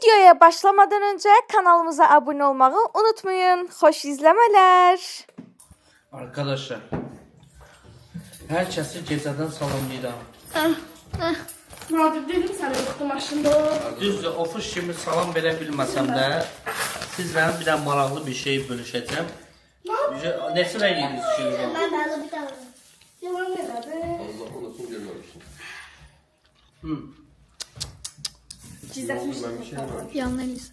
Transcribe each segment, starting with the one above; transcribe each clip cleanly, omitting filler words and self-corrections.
Videoya başlamadan önce kanalımıza abone olmayı unutmayın. Hoş izlemeler. Arkadaşlar, herkesi gecədən salamlayıram. Murat dedim sana yoktu maşında. Düzdür, ofiş kimi salam verə bilməsəm də, sizlə bir də maraqlı bir şey bölüşəcəm. Neçə rəng yediniz şimdi? Ben de bir tane. Yalan ne dedi? Allah olasın görmemişsin. Cizletmiş. Ben bir şey görmemişim. Yanlarıyız.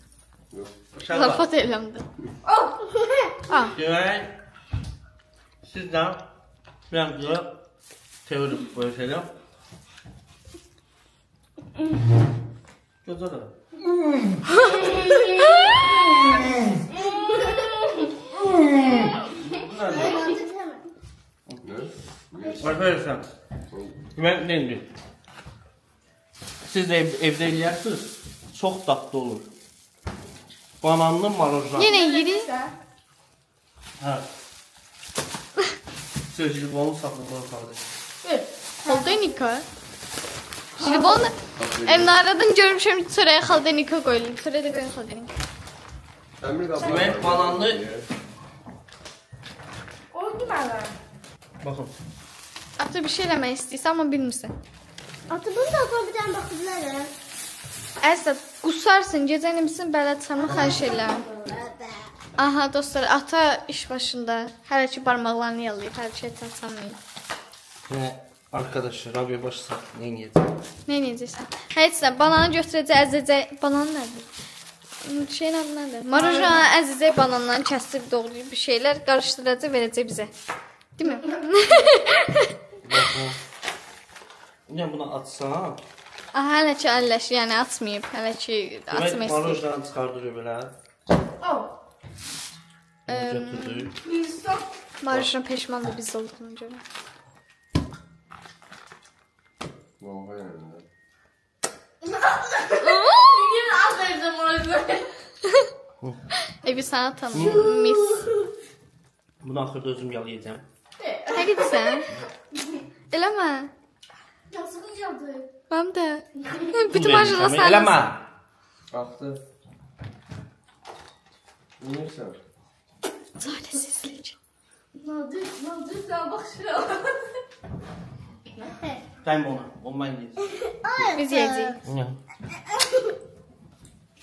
Yok. Uşaqlar, Zarafat eləmdi. demək, sizlə bir anda teori bölüşəcəm. Gözə də. Arkadaşlar, ben neydi? Siz de evde yersiniz, çok tatlı olur. Bananlı marojlan. Yenə yeri. Ha. Sözcük onu sakladılar kardeşim. Xaldenika. Şibon Emnaradan görmüşəm çörəyə xaldenika qoyulur. Çörəyə də qoyun xaldenika. Emir kapı. Demek bananlı, O gimana? bakın. Ata bir şey eləmək istəyirsən amma bilmirsən. Atı bunu da koy bir tane bakıblar. Əsad qusarsın, gecəni misin bəlad sana xahiş edirəm. Aha dostlar, ata iş başında hələ ki barmaqlarını yalayır, hərəkət etməyin. Yine arkadaşlar, abi başsa ne yiyeceğim? Nə edəcəksən? Heç nə, bananı götürəcək, əzəcək. Banan nədir? Şeyin adı nədir? Marojana əzəcək banandan kəsib doğrayıb bir şeylər qarışdıracaq, verəcək bizə. Değil mi? Bakın. Yine bunu atsam, Aha, hələ ki əlləş, yəni atmayıb, hələ ki demek atma istəyir. marojdan çıkardırıyor böyle. O. Götürdü. İnsan. Marojana peşmandır biz olduğuna görə. Vallahi yani. Yine aferin orası. Evi sana tanım, mis. Bunu axırda özüm yalayacağım. Nə gedirsən? Eləmə. Ya sıkıcaktı. Mənim də. Bütün marojana sən. Eləmə. Kalktı. Neyse. Talihsizlik. Nadir sen bak şuraya. Time ona. O mən yiyeceğim. Biz yeyəcəyik. Ne?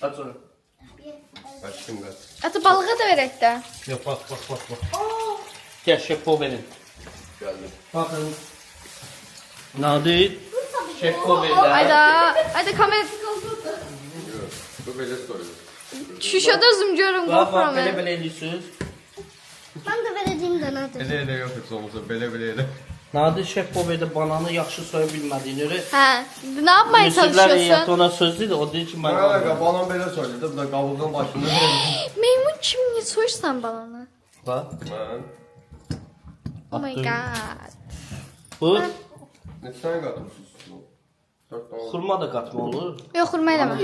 Aç onu. Açtım kaç. Ata balığa da verək də. Yok bak. Gel şefo verin. Geldim. Bakın. Nadir. Şefo verin. Ayda kamera Yok. Bu böyle soruyor. şüşədə zoom görüm Bak qorxuram. böyle böyle ediyorsunuz. Ben de vereceğim de nadir. Ele yok hiç olmasa böyle böyle ele. Nadir şefo verdi bananı yaxşı soya bilmədiyini öyle. Hə, nə yapmaya Müsürlər heyəti çalışıyorsun? ona söz dedi, o deyir ki ben Bana da balon böyle söyledi. Bu da kabuğun başında. Meymun kimi niyə soyursan balanı? Bak. Ben. Oh my god. Bu Ne tane katmışsın? 4 tane. xurma da qatma olur. Yox, xurma eləmə.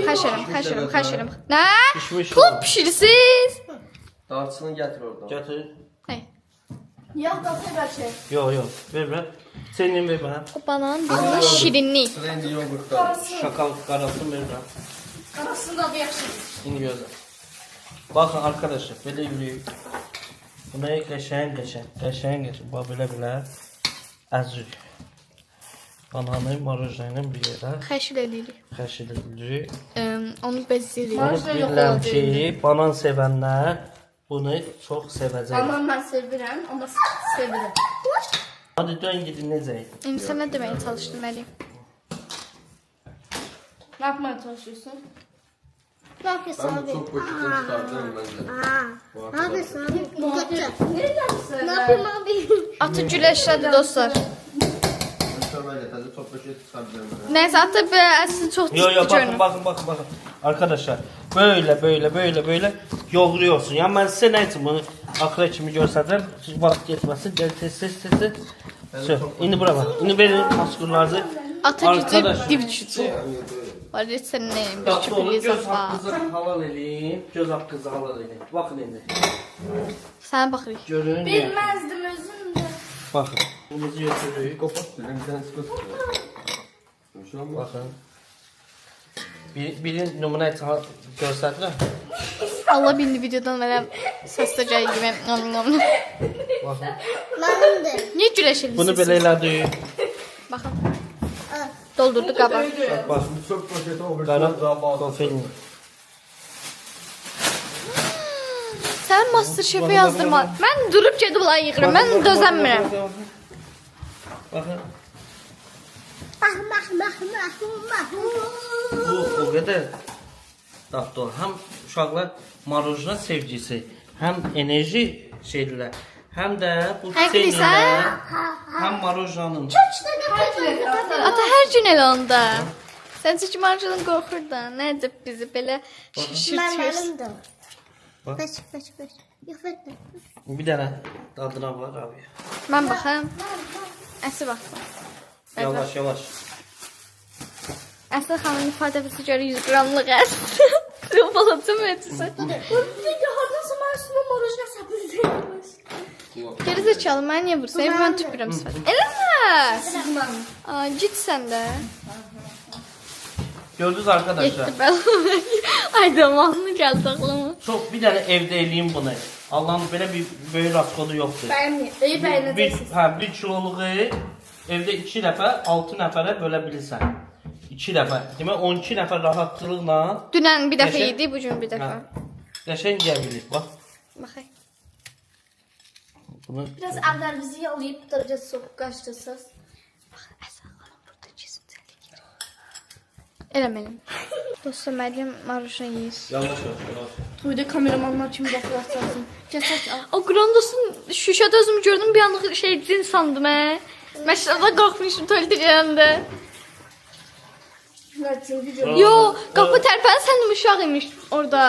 Xaş edirəm. Nə? Pişmiş Pul olur. pişirirsiniz? Dartısını getir oradan. Gətir. Hey. Ya da sebepçe. Yok. Ver. Senin ver bana. O banan bizim şirinlik. Sıra indi yoğurtlar. Şakal qarasın ver bana. Arasında bir yakışır. İndi gözlə. Bakın arkadaşlar, belə yürüyük. Buna qəşəng. Bax belə əzirik. Bananı, marojnayla bir yerə Xəşil edirik. xəşil edirik. Onu bəzəyirik. Onu Marojna yox bilirəm ola ki, banan sevənlər bunu çox sevəcək. Ama ben sevirəm, ama sevirəm. Hadi dön gidin necəyik? İndi sən nə deməyə çalışdın Məli? Ne yapmaya çalışıyorsun? Ne yapıyorsun Ben bu abi? çok poşetten çıkartacağım bence. Ne yapıyorsun abi? Kötü. Nereden Ne yapayım abi? Atı güləşlədi dostlar. Şöyle tadı çok poşet çıkartacağım. Nəysə, atı əslində çox Yo ciddi görünür. bakın. Arkadaşlar böyle yoğuruyorsun. Ya ben size ne için bunu akre kimi gösterdim. Siz vakit yetmesin. Gel tez. Söyle. İndi bura bak. İndi verin maskurlarınızı. Atı gücü Arkadaşlar. div gücü. Var etsən nə? Bir Tatlı olur. çöpülüyüz Göz var. hakkınızı halal edin. Göz hakkınızı halal edin. Bakın indi. Sənə baxırıq. Görün ya. Bilmezdim özüm de. Bakın. Bumuzu götürürük. Kapat. Benim bir tane sıkı sıkıyor. Bir şey olmaz. Bakın. Birin nümunə göstərirəm. Allah bildi videodan mənə səsləcəyi kimi. Baxın. Mənimdir. Niyə güləşirsiniz? Bunu belə elədik. Baxın. Doldurdu qaba. Bax, Çöp paketi o bir qara daha bağlı. konfetin. Sən Masterchef-i yazdırma. Mən durub gedib bunları yığıram. Mən dözəmirəm. Baxın. Mah. Bu o qədər dadlı. Həm uşaqlar marojna sevgisi, həm enerji şeydirlər, həm də bu Həqiqi çiçəklər, həm marojnanın. Ata hər gün elə onda. Sən heç marcadan qorxur da. Nə edib bizi belə şişirtiyorsun? Mənimdir. Bax. Beş. Yox, vermə. Bir dənə dadına var abi. Mən baxım. Əsi baxsın. Yavaş yavaş. Əsli xanımın ifadəsi görə 100 qramlıq əst. Balacım etsin. Video hardansa mən üstümə marojna səpir verilmiş. Geri zekalı, mən niyə vursan? Mən tüpürəm sifət. Eləmə. Aa, git sən də. Gördünüz arkadaşlar. Yetdi bəl. Ay damanlı gəldi ağlıma. Çox bir dənə evdə eləyim bunu. Allah'ın belə bir böyük raskodu yoxdur. Bəyənəcəksiniz. 1 kiloluğu evdə 2 nəfər, 6 nəfərə bölə bilirsən. 2 nəfər. Demək 12 nəfər rahatlıqla Dünən bir dəfə Qəşəng- yedi, bugün bir dəfə. qəşəng yeyə bilir. Bax. Baxay. Bunu Biraz əvvəl bizi yalayıb duracaq soğuk qaçdırsınız. Əsli xanım burada kesinlikle. Elə mənim. Dostum, Məryəm maruşa yeyir. yavaş yavaş. Toyda kameramanlar kimi baxırsan. Kəsək al. O Grandos'un şüşədə özümü gördüm, bir anlıq şey cin sandım hə. Məşrədə qalxmışım tualetə gələndə. Yo, qapı tərpən sənin uşaq imiş orada.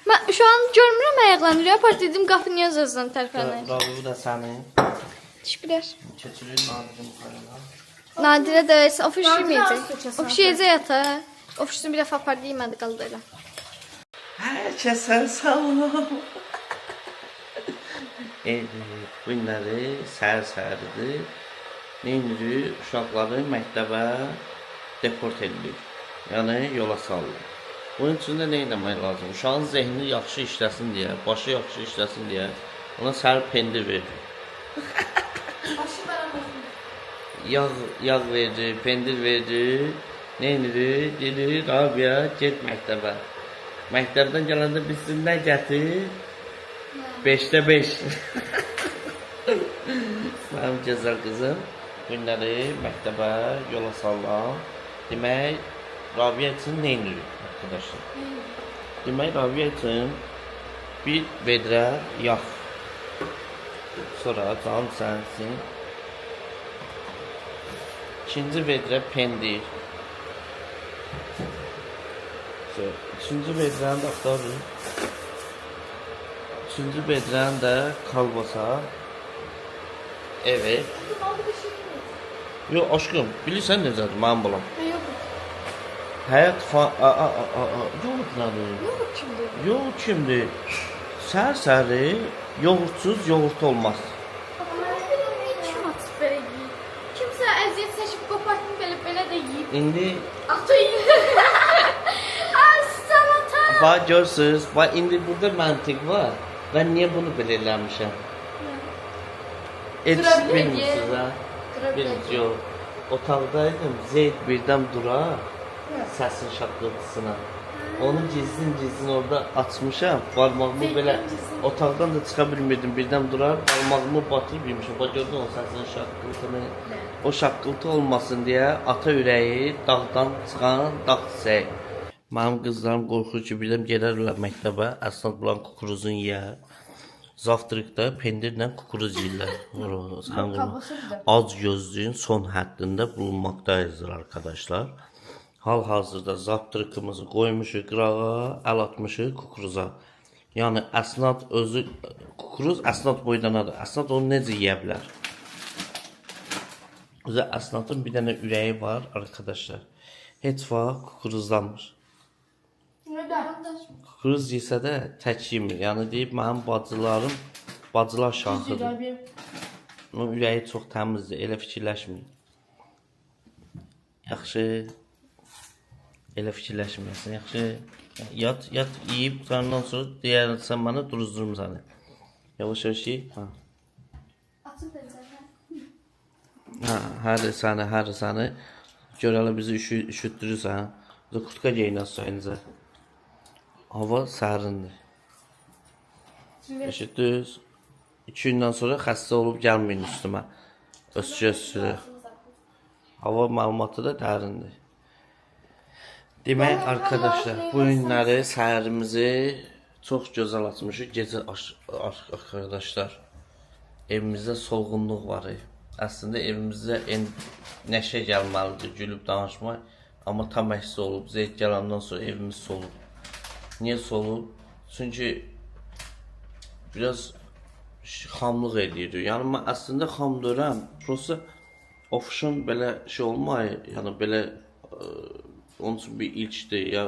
Mən şu an görmürəm ayaqlarını. Report dedim qapı niyə zəzən tərpənir. Bravo bu da sənin. Teşekkürlər. Keçirir Nadir'in yuxarına. Nadirə də ofis Nadirə yeməyəcək. az seçəsən. Ofis yeyəcək ata. Ofisini bir dəfə apardı yemədi qaldı elə. Hər kəsə salam. Bunları səhər-səhərdir. Neyinirik? Uşaqları məktəbə deport edilir. Yəni yola salır. Bunun üçün də nə etmək lazım? Uşağın zehni yaxşı işləsin deyə, başı yaxşı işləsin deyə ona səhər pendir verir. Yağ verir, pendir verir. Neyinirik? Gelir, Rabia, get məktəbə. Məktəbdən gələndə bilsin nə gətir? 5'te 5. Mənim gözəl qızım günləri məktəbə yola salıram. Demək, Rabia üçün nə edirik arkadaşlar? Demək, Rabia üçün bir vedrə yağ. Sonra canım sənsin. İkinci vedrə pendir. Üçüncü vedrəni də axtarırıq. Üçüncü vedrəni də kalbasa. Evet. Yox, aşkım, bilirsən necədir mənim balam? Həyat yoğurt nədir? Yoğurt kimdir? Səhər-səhəri yoğurtsuz yoğurt olmaz. Kimsə əziyyət çəkib qopartını belə də yeyib. İndi Ata yeyib. Salata. bax görürsünüz, bax indi burada məntiq var. Mən niyə bunu belə eləmişəm? Heç bilmirsiniz ha? Bilmirsiniz, yox. Otaqdaydım, Zeyd birdən durar, səsin şaqqıltısına. Onu gizlin orada açmışam, barmağımı belə otaqdan da çıxa bilmirdim, birdən durar, barmağımı batırıb yemişim. Bax gördün o səsin şaqqıltını. O şaqqıltı olmasın deyə ata ürəyi dağdan çıxan dağ çiçəyi. Mənim qızlarım qorxur ki, birdən gələrlər məktəbə, əsnad bulan kukuruzun yiyər. Zavtrıqda pendirlə kukuruz yeyirlər. Sən bunu az gözlüyün son həddində bulunmaqdayızdır arkadaşlar. Hal-hazırda zavtrıqımızı qoymuşuq qırağa, əl atmışıq kukuruza. Yəni əsnad özü, kukuruz əsnad boydanadır. Əsnad onu necə yeyə bilər? Özü əsnadın bir dənə ürəyi var arkadaşlar. Heç vaxt kukuruzlanmır. Kukuruz yesə də tək yemir. Yəni deyib mənim bacılar şahıdır. Onun ürəyi çox təmizdir. Elə fikirləşməyin. Yaxşı. Elə fikirləşməyəsən, yaxşı? Yat, yeyib qutandan sonra deyərsən mənə duruzdurum səni. Yavaş-yavaş ye. Açın pəncərəni. Hər səni. Görələ bizi üşütdürürsən. Kurtka geyin az sayınca. Hava sərindir. Eşitdiniz? 2 gündən sonra xəstə olub gəlməyin üstümə. Öskü. Hava məlumatı da dərindir. Demək arkadaşlar, bu günləri səhərimizi çox gözəl açmışıq. Gecə arkadaşlar evimizdə solğunluq var. Əslində evimizdə nəşə gəlməlidir, gülüb danışmaq. Amma tam əksi olub. Zeyd gələndən sonra evimiz solub. Niyə solub? Çünki biraz xamlıq eləyir. Yəni mən əslində xam deyirəm. Prosta ofşun belə şey olmayı, yəni belə onun üçün bir ilkdir ya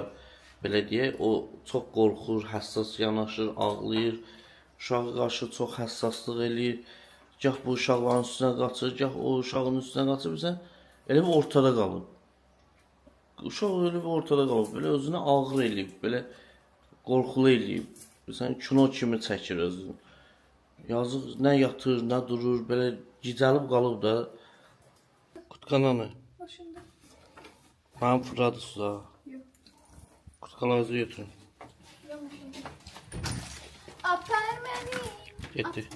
belə deyək, o çox qorxur, həssas yanaşır, ağlayır. Uşağa qarşı çox həssaslıq eləyir. Gah bu uşaqların üstünə qaçır, gah o uşağın üstünə qaçır. Bilsən, elə bir ortada qalıb. Uşaq elə bir ortada qalıb. Belə özünə ağır eləyib, belə qorxulu eləyib. Bilsən, kino kimi çəkir özünü. Yazıq nə yatır, nə durur, belə gicəlib qalıb da. Kutkananı. Başında. Mənim fırladı suza. Kutkalarınızı götürün. Apar məni. Getdi.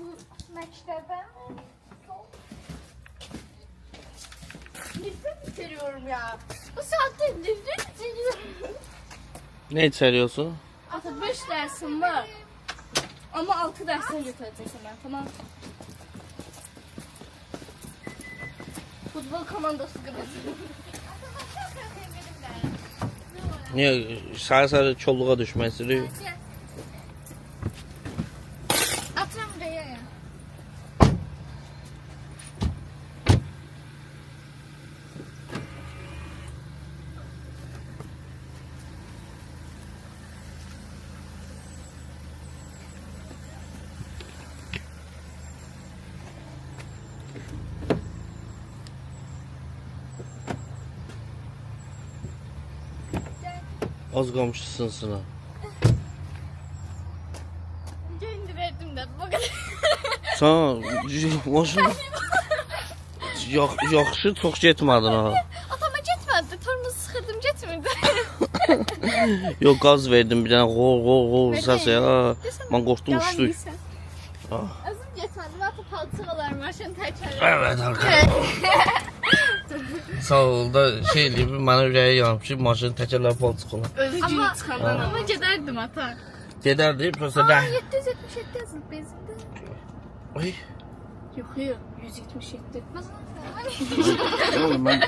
Məktəbə. Nefret bitiriyorum ya. Bu saatte nefret bitiriyorum. Ne içeriyorsun? Ata 5 dersim var. Ama 6 dersine götüreceksin ben, tamam. Futbol komandası kırmızı. Niye sarı çolluğa düşmek istiyor? Atıyorum buraya ya. Az komşusun sana. Kendi verdim de bu kadar. Sen maşın yaxşı çox getmədin ha. Atama gitmedi. Torunu sıxırdım gitmedi. Yok gaz verdim bir tane gol səs ya. Mən qorxdum uçdu. Özüm gitmedim. Ata palçıqalar maşın təkərlər. Evet arkadaşlar. Sağ ol da şey eləyib mənə ürəyi yanıb ki maşın təkərlər palçıq olar. Özü günü çıxandan ama gedərdim ata. Gedərdi prosta da. 777 yazılıb bezində. Ay. Yox, 177. Oğlum ben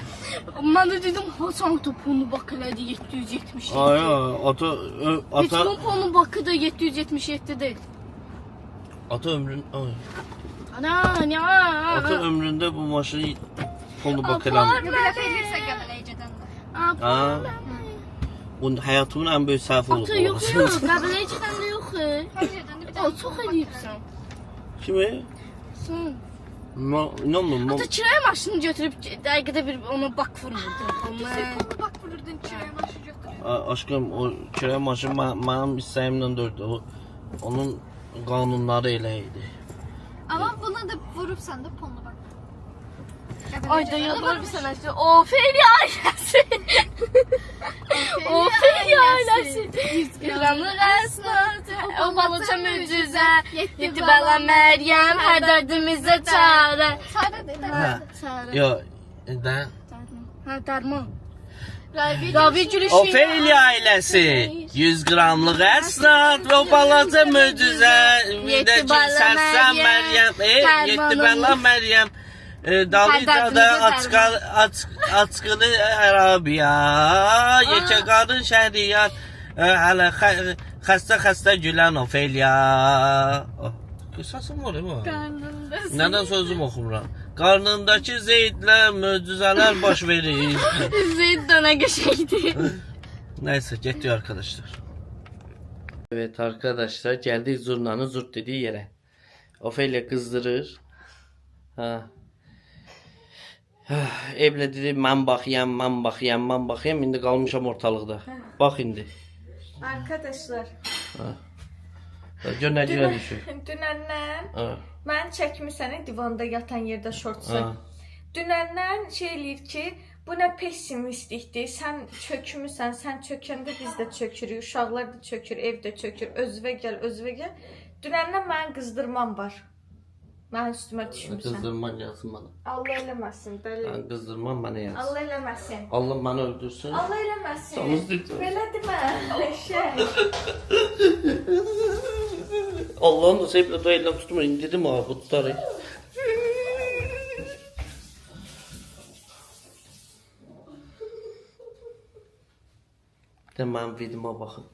Mən də dedim, Hasan topunu bak elədi 777. ay ata Heç topunu bakı da 777-dir. ata ömrün ay. Ana, ne? Ata ömründə bu maşını pulunu bakılan. Belə felirsə qəbələyəcədən də. Ha. Bu həyatımın ən böyük səhvi olub. Ata yox, qəbələyəcədən də yox. O çox eləyibsən. Kimi? Sən. İnanmıyorum. Ata kiraya maşını götürüb dəqiqədə bir ona bak vurmurdun. Onu bak vururdun kiraya maşı götürüyor. Aşkım o kiraya maşın mənim istəyimlə dördü. Onun qanunları elə idi. Ama buna da vurursan da pulunu bak. Ay da yadılar bir sənəsi. O Feri ailəsi. O Feri ailəsi. 100 qramlıq əsnad. O balaca möcüzə. 7 bala Məryəm. Hər dərdimizə çarə. Sade değil de. Çarə. Yo, də Ha, dərman. Ravi gülüşü. Ofeliya ailəsi 100 qramlıq əsnad və balaca möcüzə. Bir də ki, sərsəm Məryəm. 7 bala Məryəm. Dalıcada açqılı Ərabiya. Yekə qadın şəriyyat. Hələ xəstə gülən Ofeliya. Qısasım var mı? Nədən sözüm oxumuram? Qarnındakı Zeydlə möcüzələr baş verir. Zeyd dönə qəşəkdir. Neyse getdik arkadaşlar. Evet arkadaşlar geldik zurnanın zurt dediği yere. Ofelia kızdırır. Ha. Evlə dedi, mən baxıyam, indi qalmışam ortalıqda. Bax indi. Arkadaşlar, Gör nə günə düşür. dünəndən Ha. mən çəkmirsən divanda yatan yerdə şortsu. Ha. Dünəndən şey eləyir ki, bu nə pessimistlikdir. Sən çökmüsən, sən çökəndə biz də çökürük, uşaqlar da çökür, ev də çökür. Özünə gəl. Dünəndən mənim qızdırmam var. Mənim üstümə düşmüsən. Qızdırma gəlsin mənə. Allah eləməsin, dəli. Qızdırma mənə gəlsin. Allah eləməsin. Allah məni öldürsün. Allah eləməsin. Samızdık. Belə demə. Eşək. Allah'ın da sevgiyle da elden tutmayın dedim abi bu tutarı. De mənim videoma baxın.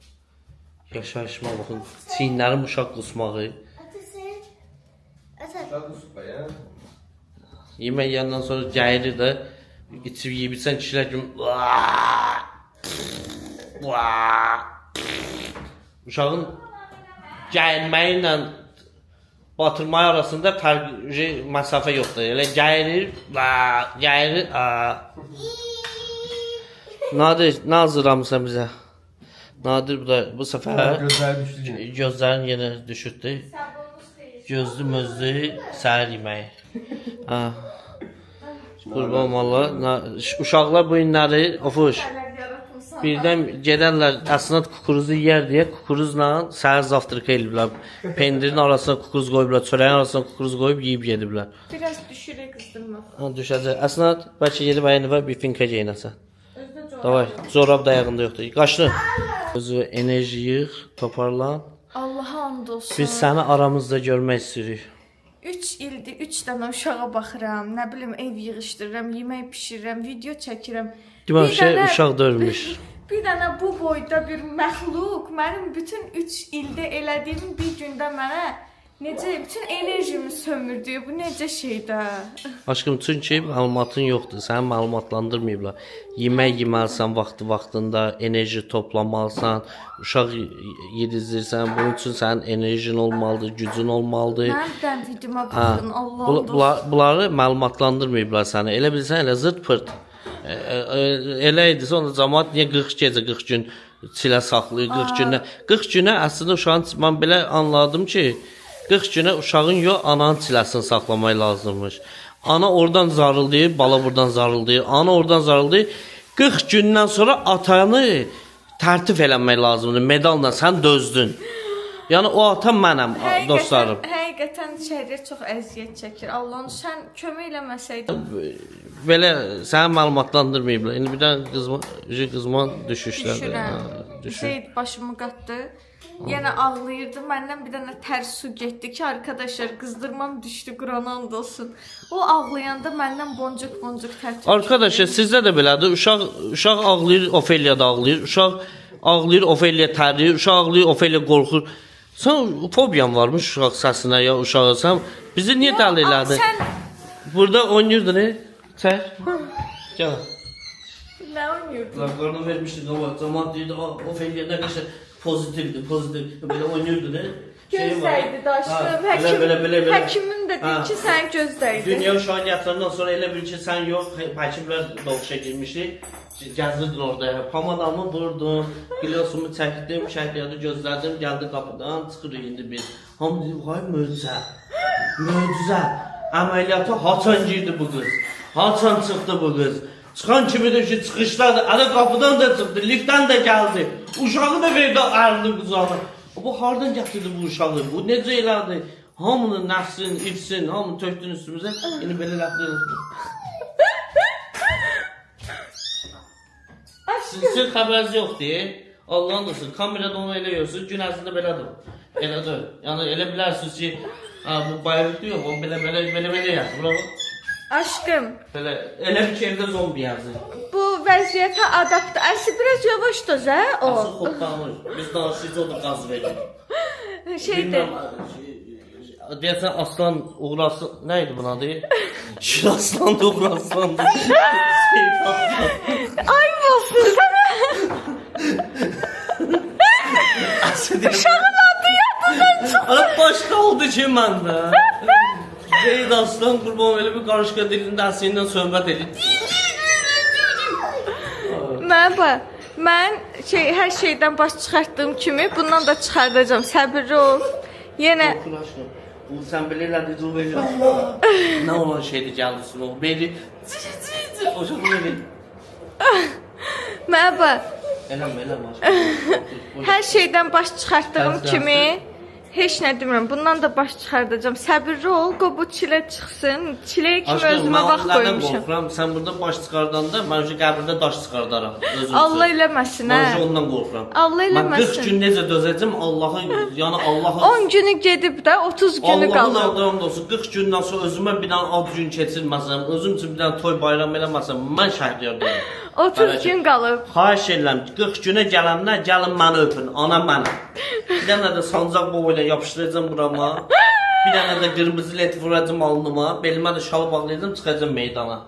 Yaşayışıma baxın. Çiynlərim uşaq qusmağı. Atası. Ata. Sen kusur be ya. Yemək yandan sonra gəlir də içib yebilsən kişilər kimi uşağın gəlməyi ilə batırmayı arasında fərqli məsafə yoxdur. Elə gəlir. Nadir, nə hazırlamısan bizə? Nadir bu səfər Gözler düştü yine. gözlərin yenə düşürdü. Gözlü mözlü səhər yeməyi. Ha. Qurban Allah. Uşaqlar bu günləri ofuş. Birdən gedərlər əsnad kukuruzu yer deyə kukuruzla səhər zavtrık eliblər. Pendirin arasına kukuruz qoyublar, çörəyin arasına kukuruz qoyub yeyib gediblər. Biraz düşürək qızdırma. Ha, düşəcək. Əsnad, bəlkə gedib ayını var, bir finka geyinəsən. Özdə corab. Davay, zorab dayağında yoxdur. Qaçdı. Özü enerji yığ, toparlan. Allaha and olsun. Biz səni aramızda görmək istəyirik. 3 ildir 3 dənə uşağa baxıram, nə bilim ev yığışdırıram, yemək bişirirəm, video çəkirəm. Demək Bir şey dənə- uşaq dörmüş. Bir dənə bu boyda bir məxluq mənim bütün 3 ildə elədiyim bir gündə mənə necə bütün enerjimi sömürdü. Bu necə şeydə? Aşkım, çünki məlumatın yoxdur. Səni məlumatlandırmayıblar. Yemək yeməlisən vaxtında, enerji toplamalısan, uşaq yedizdirsən. Bunun üçün sənin enerjin olmalıdır, gücün olmalıdır. Mənim videoma Ha, baxın, Allah olsun. bunları məlumatlandırmayıblar səni. Elə bilsən, elə zırt pırt. Elə idi, sonra cəmaət niyə 40 gecə, 40 gün çilə saxlayır, 40 günə. 40 günə əslində uşağın, mən belə anladım ki, 40 günə uşağın yox, ananın çiləsini saxlamaq lazımmış. Ana oradan zarıldayır, bala buradan zarıldayır, ana oradan zarıldayır. 40 gündən sonra atanı tərtib eləmək lazımdır, medalla, sən dözdün. Yəni o ata mənəm, dostlarım. Həqiqətən şəhərlər çox əziyyət çəkir. Allahın sən kömək eləməsəydin. Belə səni məlumatlandırmayıblar. İndi bir dənə qızma düşüşlərdir. Şey başımı qatdı. Yenə ağlayırdı. Məndən bir dənə tərs su getdi ki, arkadaşlar qızdırmam düşdü, Qur'an and olsun. O ağlayanda məndən boncuk tər töküldü. Arkadaşlar sizdə də belədir. Uşaq ağlayır, Ofeliya da ağlayır. Uşaq ağlayır, Ofeliya tərləyir. Uşaq ağlayır, Ofeliya qorxur. Sən fobiyan varmış uşaq səsinə ya uşağa. Sən bizi niyə dəli elədin? Sən Burada oynayırdın, Çək. Gəl. nə oynuyordun? Laflarını vermişdik ama zaman deyirdi, Ofeliya nə qədər pozitivdir. Belə oynayırdı, Gözdəydi daşdım. Belə. Həkimin də dedi ki, sən gözdəydi. Dünya uşağın yatandan sonra elə bil ki, sən yox, həkimlər doğuşa girmişdi. Gəzirdin orada, pamadamı vurdum, qilosumu çəkdim, şəhriyyatı gözlədim, gəldi qapıdan, çıxırıq indi biz. Hamı dedi, vay möcüzə, əməliyyata haçan girdi bu qız, haçan çıxdı bu qız. Çıxan kimi də ki, çıxışladı, ələ qapıdan da çıxdı, liftdən də gəldi, uşağı da verdi ərli quzanı. Bu hardan gətirdi bu uşağı, bu necə elədi? Hamının nəfsin, ifsin, hamını tökdün üstümüzə, indi belə ləfdir. Sizin xəbəriniz yoxdur. Allah'ın olsun. Kamerada onu elə yoxsun. Gün ərzində belədir. Elədir. Yəni elə bilərsiniz ki, bu bayırlıqdır yox, o belə yazır. Bravo. Aşkım, Elə bir ki, evdə zombi yazır. bu vəziyyətə adaptə. Əsi biraz yavaş da zə o. Asıl xodlanır. Biz danışıyız, o da qaz verir. Şeydir. Deyəsən aslan, uğraslan, nə idi buna deyir? Şir aslandı, uğraslandı. Ay olsun sənə. Uşağın adı yadından çıxdı. Başqa oldu ki məndə. Zeyd Aslan qurban elə bir qarışqa dilində əslində söhbət edir. Mən bax, mən hər şeydən baş çıxartdığım kimi bundan da çıxardacağım. Səbirli ol. Yenə Aşkım, bu sən belə elədir, o belə. Nə olan şeydir gəldisin o. Beri, o şey belə. mən bax, Eləmə aşkım. hər şeydən baş çıxartdığım Hər kimi heç nə demirəm. Bundan da baş çıxardacağım. Səbirli ol, qoy bu çilə çıxsın. Çiləyə kimi Aşkım, özümə mən vaxt onlardan qoymuşam. qorxuram. Sən burada baş çıxardanda, mən önce qəbirdə daş çıxardaram. Allah eləməsin, Mən hə. ondan qorxuram. Allah Mən 40 eləməsin. gün necə dözəcəm Allahı, yəni Allahı 10 günü gedib də 30 günü Allahın qalır. adamı olsun. 40 gündən sonra özümə bir dənə ad gün keçirməsəm, özüm üçün bir dənə toy bayram eləməsəm, mən şəhriyar deyirəm. 30 gün qalıb. Xahiş edirəm, 40 günə gələndə gəlin məni öpün, ana mənə. Bir dənə də sancaq boyu ilə yapışdıracağam burama. Bir dənə də qırmızı led vuracağam alnıma. Belimə də şalı bağlayacağam, çıxacağam meydana.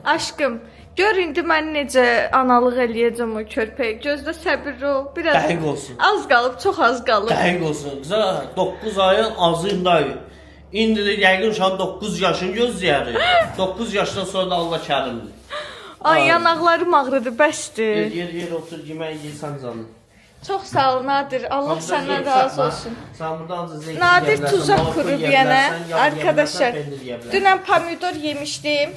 Aşkım, gör indi mən necə analıq eləyəcəm o körpəyə. Gözlə səbirli ol. Biraz Dəqiq olsun. az qalıb, çox az qalıb. Dəqiq olsun. Qıza 9 ayın azındayıq. İndi də yəqin uşaq 9 yaşını gözləyərik. 9 yaşdan sonra da Allah kərimdir. Ay, yanaqlarım ağrıdı, bəsdir. Yer otur, yemək yeyirsən canım. Çox sağ ol Nadir. Allah səndən razı olsun. Sən buradan zeytin Nadir yeyəbilirsən, tuzaq balıq qurub yeyəbilirsən, yenə. yağ Arkadaşlar, yeyəbilirsən, pendir yeyəbilirsən. dünən pomidor yemişdim.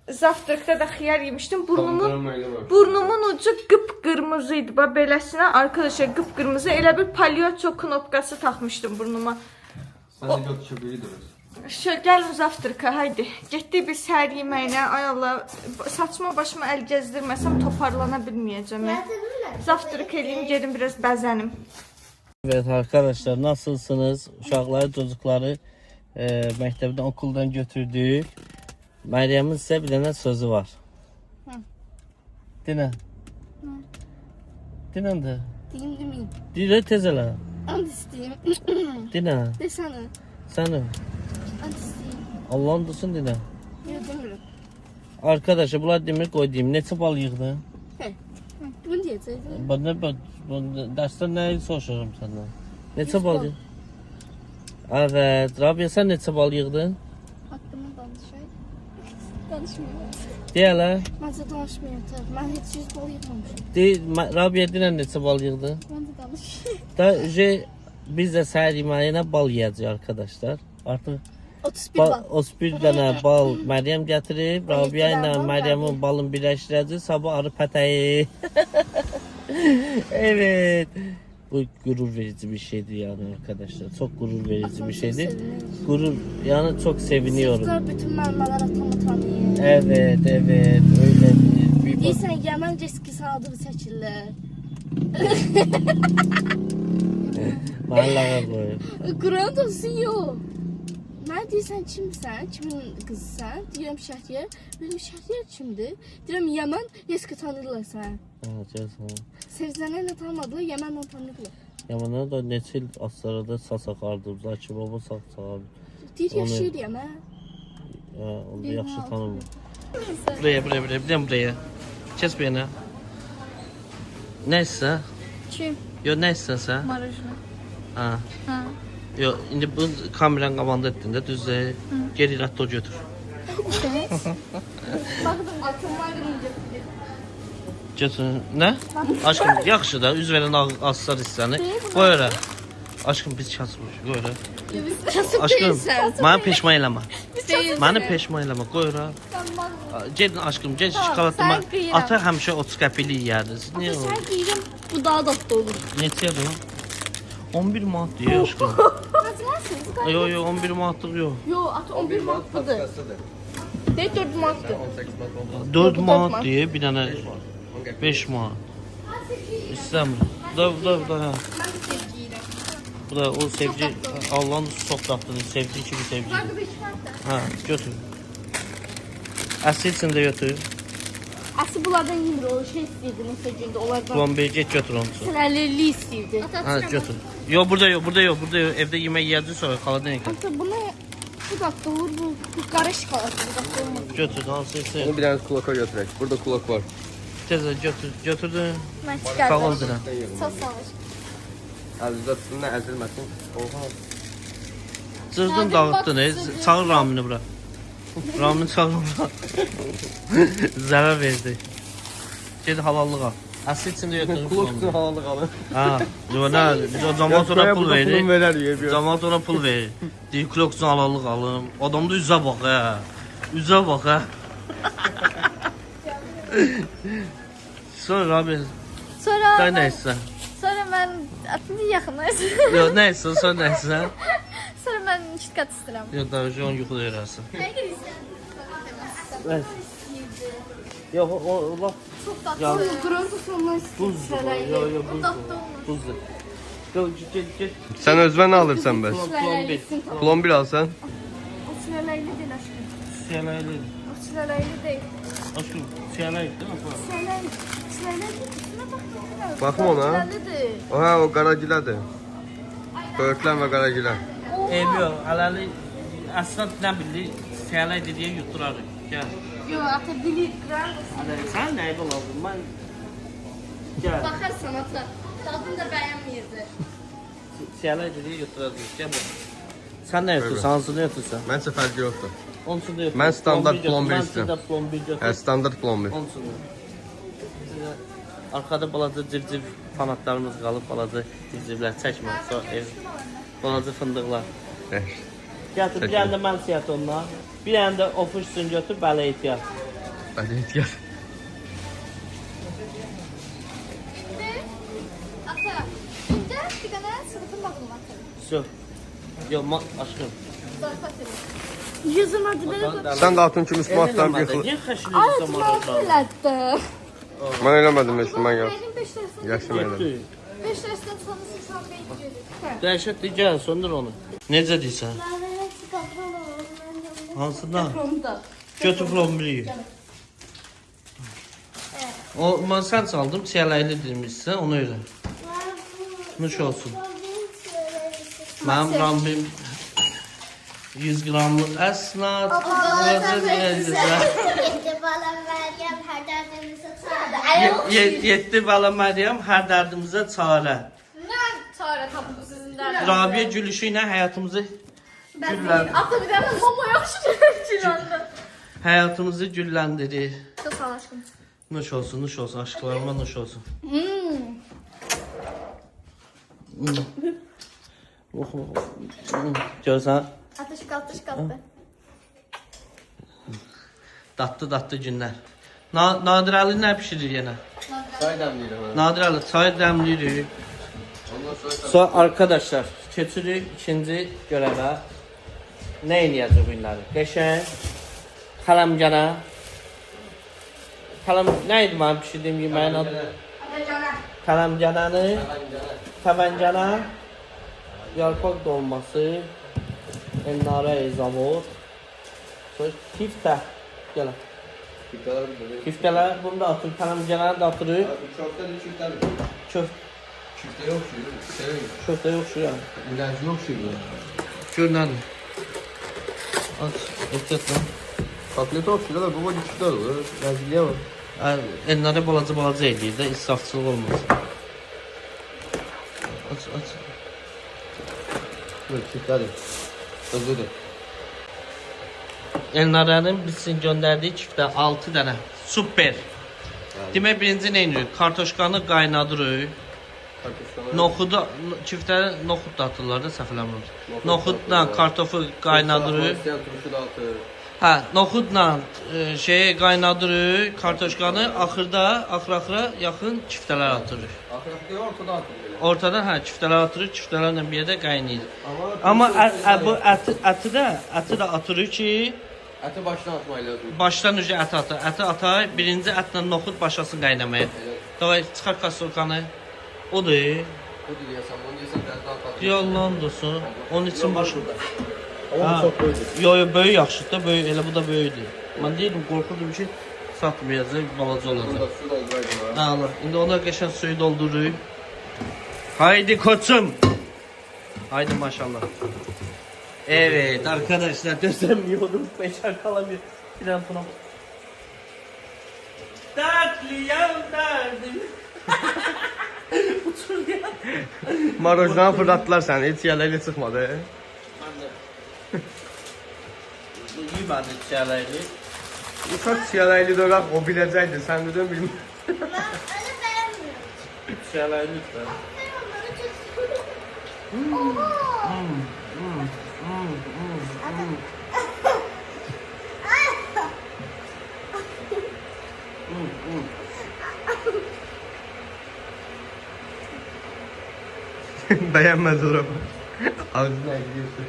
Zavtrakda da xiyar yemişdim. Burnumun ucu qıpqırmızı idi. Bax beləsinə arkadaşlar qıpqırmızı. Elə bir palyaço knopkası taxmışdım burnuma. Sən də gök çöpüyü durursun. Şöyle gəlin zavtraka, haydi. Getdik biz səhər yeməyinə. Ay Allah, saçma başıma əl gəzdirməsəm toparlana bilməyəcəm. Zavtrak eləyim, gedim biraz bəzənim. Evet arkadaşlar, nasılsınız? Uşaqları, çocukları məktəbdən, okuldan götürdük. Məryəmin sizə bir dənə sözü var. Dinə. Dinə də. Deyim demeyeyim. Dinə tez elə. And isteyeyim. Dinə. Desene. Səni. And isteyeyim. Allah'ın dursun dinə. Yok demiyorum. Arkadaşlar bunlar demir koy diyeyim. Neçə bal yığdın? Bunu diyecektim. Dərsdə nəyi soruşurum səndən? Neçə 100 bal bal. yığdın? Evet. Rabia sən neçə bal yığdın? Hakkında danışayım. Danışmıyorum. Deyələ. Bence danışmıyorum tabii. Ben hiç 100 bol yıkmamışım. Rabia dinə neçə bal yığdın? Ben de danışayım. Da biz də səhər yeməyinə bal yeyəcəyik arkadaşlar. Artıq 31 bal. 31 dənə bal Məryəm gətirib, Rabia ilə bal Məryəmin balını birləşdirəcək, sabah arı pətəyi. Evet. Bu gurur verici bir şeydir yani arkadaşlar. Çok gurur verici bir şeydir. Gurur yani çok seviniyorum. Çocuklar bütün mermiler atamı tanıyor. Evet öyle bir Deyirsən Yaman Ceski Sadığı çəkirlər. Vallahi koyuyor. Quran olsun yox. Mən deyirsən kimsən, kimin qızısan? Deyirəm Şəhriyar. Mənim Şəhriyar kimdir? Deyirəm Yaman Ceski tanırlar sən. Sevzənlərlə tanımadılar, Yamanla tanırlar. Yamana da neçə il Astarada sas axardım. Zaki baba sağ sağardı. Deyir yaşayırım hə. Onu yaxşı tanımır. Buraya. Kes bir yana. Neyse. Kim? Yo neyse sen. Marajna. Ha. Ha. Yo indi bu kameranın qabağında etdin də düzdür. Geri ratto götür. Baxdım, atılmaydım. Götür. Nə? Aşkım yaxşı da üz verən aslar hissəni. Qoy ora. Aşkım biz kasmışıq. Qoy ora. Aşkım məni peşman eləmə. Məni peşman eləmə. Qoy ora. Gedin aşkım, ged şokoladımı. Ata həmişə 30 qəpiklik yeyərdiniz. Niyə o? Sən deyirəm, bu daha dadlı olur. Neçədir o? 11 manat deyə aşkım. Hazırsınız? Yo 11 manatlıq yox. Yo, at 11 manatlıdır. Deyir 4 manatdır. 4 manat deyə bir dənə 5 manat. İstəmirəm. Bu da ha. Mən də sevgiyirəm. Bu da o sevgi Allah'ın çox dadlıdır. Sevgi kimi sevgi. Farklı bir farklı. Ha, götür. Əsl içində götür. Aslı bunlardan yemir, o şey istəyirdi neçə gündə, onlardan. Ulan bir get götür onu. Sən 50 istəyirdi. Ha, götür. Yo burada yok. Evdə yemək yeyəcək sonra xaladan yeyəcək. Ata buna bu dadlı olur, bu qara şokoladlı bu dadlı olmaz. Götür, hansı Onu ise. bir tane kulaka götürək. Burada kulak var. Tezə götür. Götürdün. Mən Sağ ol çıxardım. deyirəm. Çox sağ ol. Əlinizdə tutsun, nə əzilməsin. Oha. Cırdın dağıtdın. Çağır Ramini bura. Ramini çağır bura. Zərər verdi. Ged halallıq al. Əsli içində götürüb. Kulakçı havalı qalır. Ha, biz o cəmaat ona pul verir. Pulun verər yer. Cəmaat ona pul verir. Deyir kloksun halallıq alım. Adamda üzə bax hə. Üzə bax hə. Sonra abi, Sonra da nə mən, istə? sonra mən atını yaxınlaşdım. Yox, nə istə, sonra nə istə? Sonra mən şirkat istəyirəm. Yox, daha önce onu yuxuda verərsən. Yox, o laf Çox tatlı. Ya. Bronzu sonuna buzdur. Yox, yox, buzdur. Buzdur. Yox, get. Sən özünə nə alırsan bəs? Plombi. Plombil alsan? O çilələkli deyil aşkım. Siyaləyli. O çilələkli deyil. Aşkım, siyaləyli değil mi? Çilələkli üstünə bax. Baxma ona. Çiləklidir. Oha, o qaragilədir. Böyüklən və qaragilər. Eybi yox, hələli əslən nə bildi, siyalək dediyə yuturarıq. Gəl. Yox, ata bilirəm. Hələli, sən nə eybi olasın? Mən... Gəl. Baxarsan ata. Dadını da bəyənməyirdi. Siyalək dediyə yuturarıq. Gəl bu. Sən nə yutursan? Hansını yutursan? Məncə fərqi yoxdur. Onun üçün də yotur. Mən standart plombi Mən istəyirəm. sizə plombi götür. Hə, standart plombil. Onun üçün də. Sizə arkada balaca civciv fanatlarımız qalıb, balaca civcivlər çəkmir. Sonra ev, balaca fındıqlar. Gətir, bir dənə də mən siyət ondan. Bir dənə də ofuşsun götür, bələ ehtiyat. Bəli, ehtiyat. Ata, indi bir dənə sınıfın bağını atır. Söv. Yox, aşkım. Zarfat edir. Yüzüm acıları Sən də atın kimi smartdan bir xıl... Niyə xəşli zamanı elədi. Mən eləmədim heç, mən yox. Mənim 5 dərsdən Yaşım elədim. Getdi. 5 dərsdən sonrası şu an beyin gelir. Dəhşətli, gəl, söndür onu. Necə deyirsən? Lavere çıkartalım. Hansından? Onda. Götür plombiyi. O, mən sən çaldım, siyaləyli demişsən, onu öyrən. Nuş olsun. Mənim Rambim 100 qramlıq əsnad. Yetti bala Meryem her derdimizi çağırdı. 7 bala Məryəm hər dərdimizə çarə. Mən çarə tapdım sizin dərdim. Rabiə gülüşü ilə həyatımızı Ata bir dənə mama yaxşı çilandı. həyatımızı gülləndirir. Çox sağ ol aşkım. Nuş olsun, aşklarıma nuş olsun. Görsən, Ata şıkaltı. datlı günlər. Nadir Əli nə pişirir yenə? Çay dəmləyirəm. Nadir Əli çay dəmliyirik. Ondan sonra... Sonra arkadaşlar, keçirik ikinci görevə. Nə eləyəcək bu günləri? Qəşəng, xələmgənə. Nə idi mənim pişirdiyim yeməyin adı? Xələmgənəni, təvəngənə, yarpaq dolması, ennarə zavod, sonra kiftə. Gələ. Kiftələr, bunu da atırıq, xələmgənəni də atırıq. Köftədir, çiftədir. Çiftə yox şey. Köftə yox şu yəni. İlacı yox şey bu. Gör nədir? Aç, ehtiyatla. Kotlet yox şeylər, bu var çiftə olur. Nəziliyə var. Ennarə balaca eləyir də, israfçılıq olmasın. Aç. Yox, çiftədir. Özüdür. Elnarənin bizim göndərdiyi kiftə 6 dənə. Super. Demək birinci nə edirik? Kartoşkanı qaynadırıq. Noxudu, kiftədə noxud da atırlar da səhv eləmirəm. Noxudla kartofu qaynadırıq. Turşu da atır. Hə, noxudla qaynadırıq kartoşkanı, axıra yaxın kiftələr atırıq. Axırda ortada atır belə. Ortadan kiftələr atırıq, kiftələrlə bir yerdə qaynayır. Amma bu əti də atırıq ki, Əti başdan atmaq lazım. başdan ücə əti atay, birinci ətlə noxud başlasın qaynamaya. Davay, çıxar kasolkanı. Odur. Bu deyəsən, bunu deyəsən dərddən atalım. Yalan olsun. Onun için başım. Ama bu çox böyüdür. Yo, böyük yaxşıdır da, böyük, elə bu da böyükdür. Mən deyirdim, qorxurdum ki, satmayacaq, balaca olacaq. Burada su dolduraydım ha. Allah, indi ona qəşəng suyu doldururuz. Haydi koçum. Haydi maşallah. Evet arkadaşlar, dözemiyorum. Beşer kalamıyor. Bir an buna. Dertliyem derdim. Uçur ya. Marojdan fırlatdılar səni, heç yerlərlə çıxmadı. Ben de Yemədi çiyələyini. Uşaq siyaraylı döraq o biləcəkdi. Sən dedim bilmem. Ben öyle beğenmiyorum. Çiyələyini lütfen. Ben onları çok seviyorum. Beğenmez olamam. Ağzına gidiyorsun.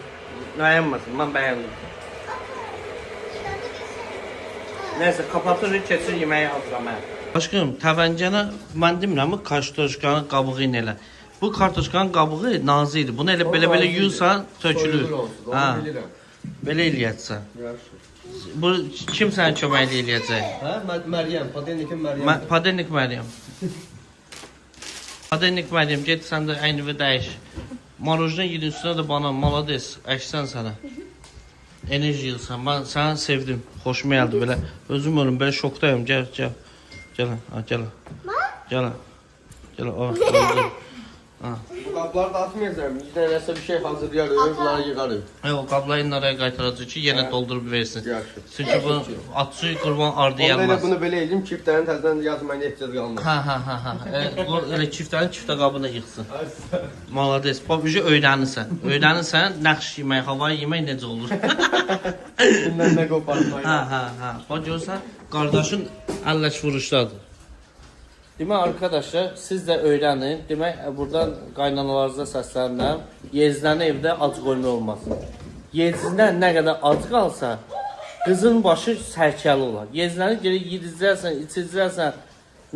Bəyənməsin, mən bəyəndim. Nəysə, kapatırıq, keçir yeməyi hazırlamaya. Aşkım, təvəncənə mən demirəm, kartoşkanın qabığı ilə elə. Bu kartoşkanın qabığı nazikdir. Bunu elə belə yuyursan, tökülür. Ha, belə eləyəcəksən. Bu kim sənin köməkli eləyəcək? Ha? Meryem, Padenlik'in Meryem. Padenlik Məryəm. Padenlik Məryəm, get sən də əynivi dəyiş. Marojdan yedin üstünə də bana malades, əksən sənə. Enerji yılsan, mən səni sevdim. Xoşuma gəldi belə. Özüm ölüm, belə şokdayım. Gəl. Gəl. Bu kapları da atmayacağım. Bir tanesi bir şey hazırlayarım, bunları yıkarım. O qablayı naraya qaytaracaq ki, yenə doldurub versin. Yaxşı. Çünki bu at suyu qurban ardı Onda elə gəlməz. bunu belə edeyim, çiftlərin təzdən yazmaya ehtiyac qalmaz. Ha. Elə çiftlərin çiftə qabına yıxsın. Malades. Bax, öyrənirsən. Öyrənirsən, nəqş yemək, havayı yemək necə olur? Bundan nə qoparmayın. Ha. Bax, görürsən, qardaşın əlləş vuruşdadır. Demək, arkadaşlar, siz də öyrənin. Demək, buradan qaynanalarınıza səslənirəm. Yezləni evdə ac qoyma olmasın. Yezindən nə qədər ac qalsa, qızın başı sərkəli olar. Yezləni gəlib yedizlərsən, içizlərsən,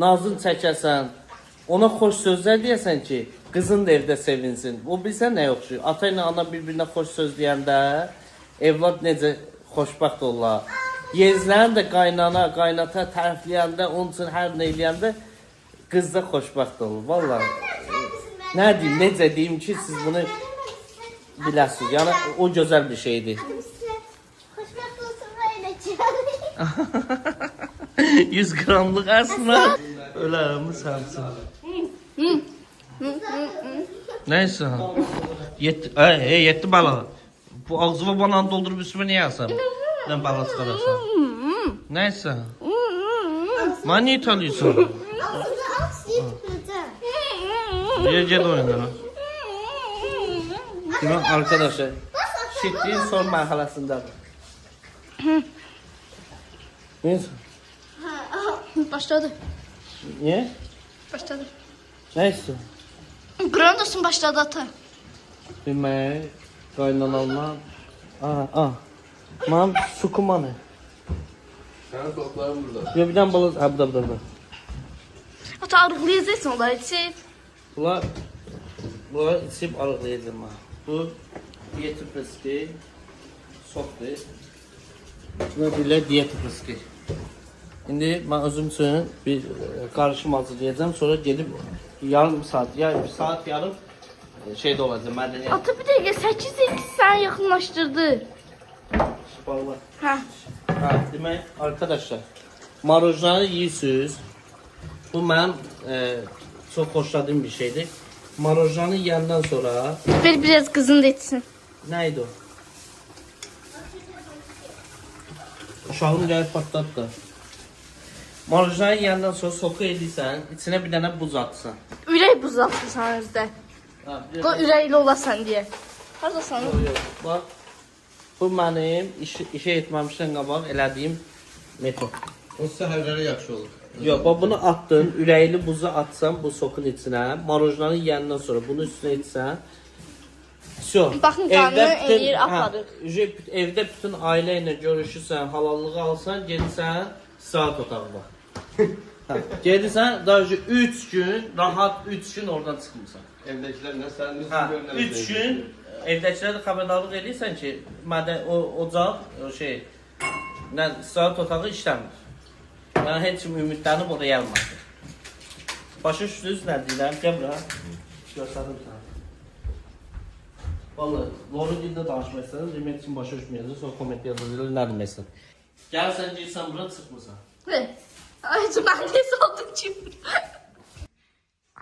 nazın çəkərsən, ona xoş sözlər deyəsən ki, qızın da evdə sevinsin. O bilsən nə yoxdur? Ata ilə ana bir-birinə xoş söz deyəndə, evlad necə xoşbəxt olar. Yezləni də qaynana, qaynata tərifləyəndə, onun üçün hər nə eləyəndə, qız da xoşbəxt olur, vallahi. Nə deyim, necə deyim ki, siz bunu biləsiniz. Yəni, o gözəl bir şeydir. Hoşbəxt olsun böyle çay. 100 qramlıq əsmə. Ölərəmi sənsin. Nəysə. 7 bala. Bu ağzıma bananı doldurub üstümə niyə yəsən? Dən bala çıxararsan. Nəysə. Mən niyə italıysan? Ağzını aç diye tutacağım. Gel oyna. Demək, arkadaşlar, şitliyin son mərhələsindədir. Neysə. Başladı. Niyə? Başladı. Nəysə. Grandos'un başladı ata. Demək, qaynanalma. Mənim sukumanı. Sənin soğukların burada. Bir dənə bala, burada. Ata arıqlayacaqsın onları içib. Bunlar içib arıqlayacağım mən. Bu diyeti fıskı, sokdur. Buna deyirlər diyeti fıskı. İndi mən özüm üçün bir qarışım hazırlayacağım. Sonra gelib yarım saat, ya bir saat yarım şeydə olacaq, mədəniyyət. Ata bir dəqiqə 8x səni yaxınlaşdırdı. Şifalar. Hə. Demək, arkadaşlar, marojnanı yiyirsiniz. Bu mənim çox xoşladığım bir şeydir. Marojnanı yiyəndən sonra... Ver biraz qızın da içsin. Nə idi o? Uşağım gəlib patladı da. Marojnanı yiyəndən sonra soku edirsən, içinə bir dənə buz atsan. Ürək buz atırsan özdə. Qoy ürəkli olasan deyə. Haradasan? Bax, bu mənim işə etməmişdən qabaq elədiyim metod. O səhərləri yaxşı olur. Yox, bax bunu atdın, ürəkli buzu atsan bu sokun içinə, marojnanı yiyəndən sonra bunu üstünə etsən. Baxın, qanını eləyir, aparır. Evdə bütün ailə ilə görüşürsən, halallığı alsan, gedirsən saat otağına. Gedirsən, daha 3 gün, rahat 3 gün oradan çıxmırsan. Evdəkilərlə sənin üstün görünürsən. 3 gün evdəkilərə də xəbərdarlıq edirsən ki, ocaq, saat otağı işləmir. Yəni, heç kim ümidlənib oraya gəlməsin. Başa düşdünüz nə deyirəm? Gəl bura. Göstərdim sənə. Vallahi, Loru dildə danışmaq istədim. Demək üçün başa düşməyəcək. Sonra komment yazılır, nə deməksin. Gəl sən girsən bura, çıxmırsan. Ayıcı mən ne saldım ki?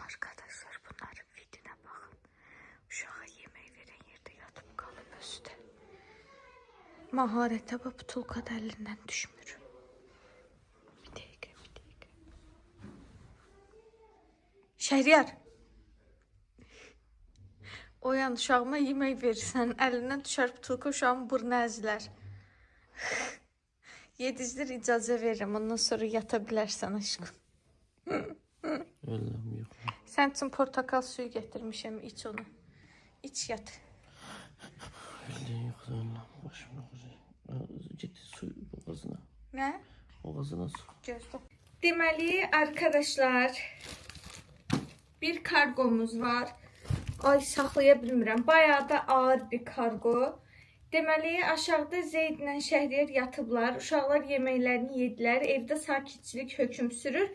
Arkadaşlar bunların videona bakın. Uşağa yemek veren yerde yatıp kalın üstte. Maharətə və butulka da əlindən düşmür. Bir dəqiqə. Şəhriyar. Oyan, uşağıma yemək verirsən, əlindən düşər butulka, uşağımın burnu əzilər. Yedizdir, icazə verirəm, ondan sonra yata bilərsən aşkım. Ölüm yox. Sən üçün portakal suyu gətirmişəm, iç onu. İç yat. Ölüm yox, ölüm. Başım yox. Ciddi su boğazına. Nə? Boğazına su. Gözlə. Deməli, arkadaşlar, bir kargomuz var. Ay, saxlaya bilmirəm. Bayağı da ağır bir kargo. Deməli, aşağıda Zeydlə Şəhriyar yatıblar. Uşaqlar yeməklərini yedilər. Evdə sakitçilik hökm sürür.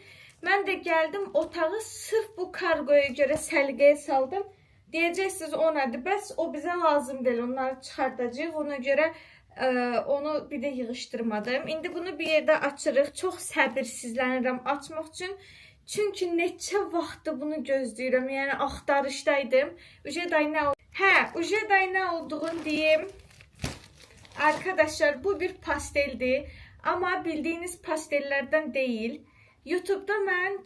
Mən də gəldim otağı sırf bu kargoya görə səliqəyə saldım. Deyəcəksiniz o nədir? Bəs o bizə lazım deyil. Onları çıxardacağıq. Ona görə onu bir də yığışdırmadım. İndi bunu bir yerdə açırıq. Çox səbirsizlənirəm açmaq üçün. Çünki neçə vaxtdır bunu gözləyirəm. Yəni axtarışdaydım. Ujeday nə olduğunu deyim. Arkadaşlar, bu bir pasteldir. Ama bildiğiniz pastellerden değil. YouTube'da mən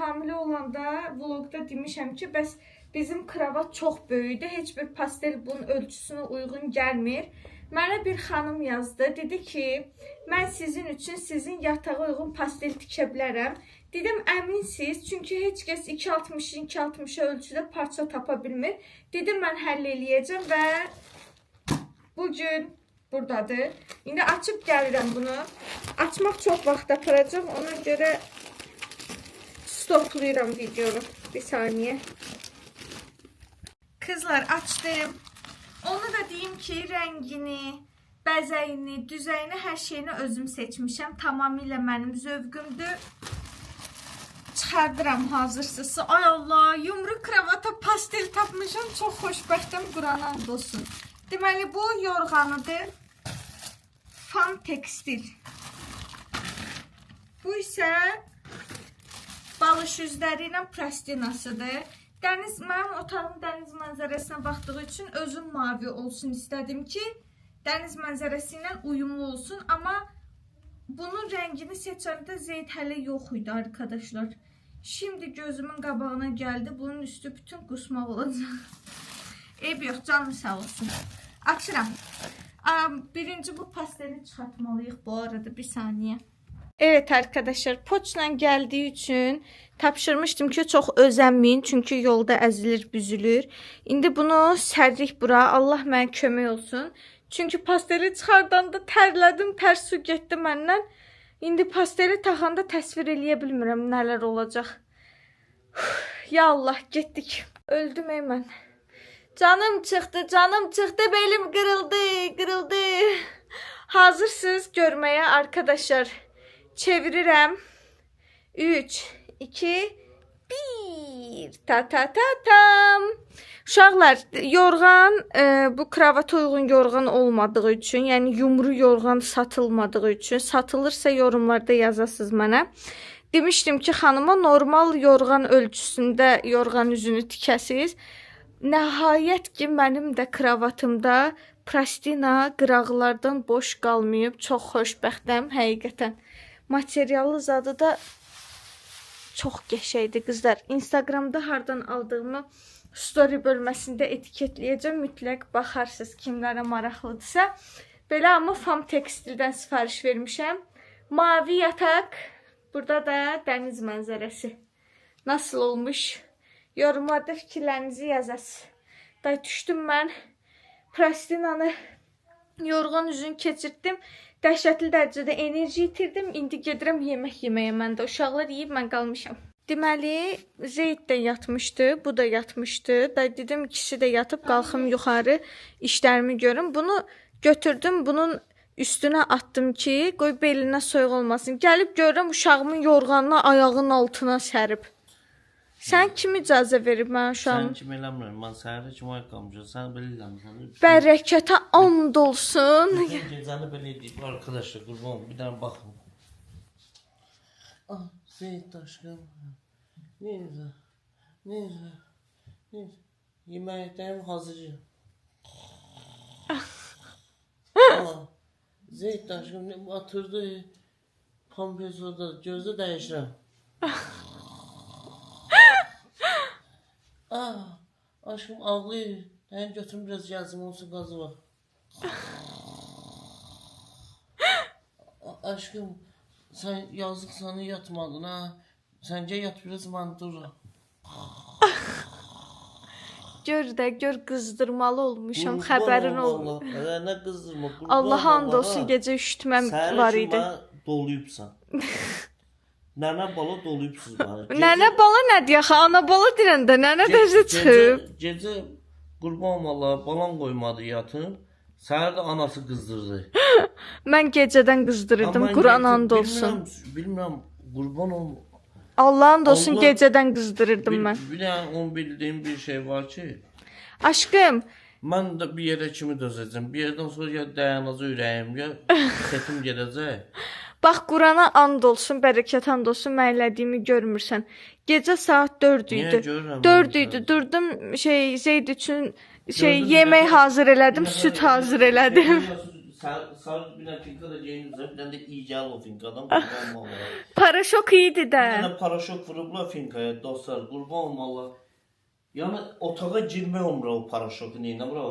hamilə olanda vlogda demişəm ki, bəs bizim kravat çox böyükdür. Heç bir pastel bunun ölçüsünə uyğun gəlmir. Mənə bir xanım yazdı. Dedi ki, mən sizin üçün sizin yatağa uyğun pastel tikə bilərəm. Dedim, əminsiz? Çünki heç kəs 2.60-2.60 ölçüdə parça tapa bilmir. Dedim, mən həll eləyəcəm və bugün buradadır. İndi açıb gəlirəm bunu. Açmaq çox vaxt aparacaq. Ona görə stoplayıram videonu. Bir saniye. Kızlar, açdım. Onu da deyim ki, rəngini, bəzəyini, düzəyini, hər şeyini özüm seçmişəm. Tamamilə mənim zövqümdür. Çıxardıram hazırsızsa. Ay Allah, yumru kravata pastel tapmışam. Çox xoşbəxtəm, Qurana and olsun. Deməli, bu yorğanıdır. Fan tekstil. Bu isə balış üzləri ilə plastinasıdır. Mənim otağım dəniz mənzərəsinə baxdığı üçün özüm mavi olsun istədim ki, dəniz mənzərəsi ilə uyumlu olsun. Amma bunun rəngini seçəndə Zeyd hələ yox idi arkadaşlar. Şimdi gözümün qabağına gəldi. Bunun üstü bütün qusmaq olacaq. Eyb yox, canım sağ olsun. Açıram. Birinci bu pasteli çıxartmalıyıq bu arada, bir saniye. Evet arkadaşlar, poçla gəldiyi üçün tapşırmışdım ki, çox özənməyin, çünki yolda əzilir, büzülür. İndi bunu sərrik bura, Allah mənə kömək olsun. Çünki pasteli çıxardanda tərlədim, tər su getdi məndən. İndi pasteli taxanda təsvir eləyə bilmirəm nələr olacaq. Ya Allah, getdik. Öldüm mən. Canım çıxdı, belim qırıldı. Hazırsınız görməyə arkadaşlar. Çevirirəm. 3, 2, 1. Ta-ta-ta-tam. Uşaqlar, yorğan, bu kravata uyğun yorğan olmadığı üçün, yəni yumru yorğan satılmadığı üçün, satılırsa yorumlarda yazasınız mənə. Demişdim ki, xanıma normal yorğan ölçüsündə yorğan üzünü tikəsiz. Nəhayət ki, mənim də kravatımda plastina qıraqlardan boş qalmayıb. Çox xoşbəxtəm, həqiqətən. Materialı zadı da çox qəşəngdir qızlar. Instagramda hardan aldığımı story bölməsində etiketləyəcəm. Mütləq baxarsınız kimlərə maraqlıdırsa. Belə amma fam tekstildən sifariş vermişəm. Mavi yataq. Burada da dəniz mənzərəsi. Nasıl olmuş? Yorumlarda fikirlərinizi yazasınız. Day düşdüm mən. Plastinanı yorğan üzünü keçirtdim. Dəhşətli dərəcədə enerji itirdim. İndi gedirəm yemək yeməyə mən də. Uşaqlar yeyib, mən qalmışam. Deməli, Zeyd də yatmışdı, bu da yatmışdı. Dedim, ikisi də yatıb, qalxım yuxarı işlərimi görüm. Bunu götürdüm, bunun üstünə attım ki, qoy belinə soyuq olmasın. Gəlib görürəm, uşağımın yorğanına ayağının altına sərib. Sən kimi icazə verib mən uşağım? Sən kimi eləmirəm, mən səhərə kimi ayaqqabımcaq, sən belə eləmirsən. Bərəkətə and olsun. Gecəni belə edib, arkadaşlar, qurban, bir dənə baxın. Ah, Zeyd aşkım. Necə? Yeməkdəyim hazır. Zeyd aşkım ne batırdı. Kompresorda gözü dəyişirəm. Aşkım ağlayır. Mən götürüm biraz yazım olsun gazı var. Aşkım sen yazık sana yatmadın ha. Sence yat biraz ben dururum. Gör də, gör qızdırmalı olmuşam, xəbərin ol. Allah, nə qızdırma. Allah and olsun gecə üşütməm var idi. Sən doluyubsan. Nənə bala doluyubsuz bana. Nənə bala nə deyək? Ana bala deyəndə nənə dərzə çıxıb. Gecə qurban Allah balan qoymadı yatım. Səhər də anası qızdırdı. Mən gecədən qızdırırdım, Quran and olsun. Bilmirəm, qurban olma. Allah and olsun Allah- gecədən qızdırırdım mən. Bir dənə onun bildiyim bir şey var ki, Aşkım, mən də bir yerə kimi dözəcəm. Bir yerdən sonra ya dayanacaq ürəyim, ya setim gedəcək. bax Qurana and olsun, bərəkət and olsun, mən elədiyimi görmürsən. Gecə saat 4 Niyə idi. görürəm? 4 idi. Durdum Zeyd üçün Gördün yemək mü? hazır elədim, süd hazır elədim. Sarı bir dənə finka da geyinirsə, bir dənə də iyicəl o finkadan qurban olmalı. Paraşok idi Bir də. dənə paraşok vurublar finkaya, dostlar, qurban olmalı. Yəni otağa girmək olmur o paraşoku, neyinə bura?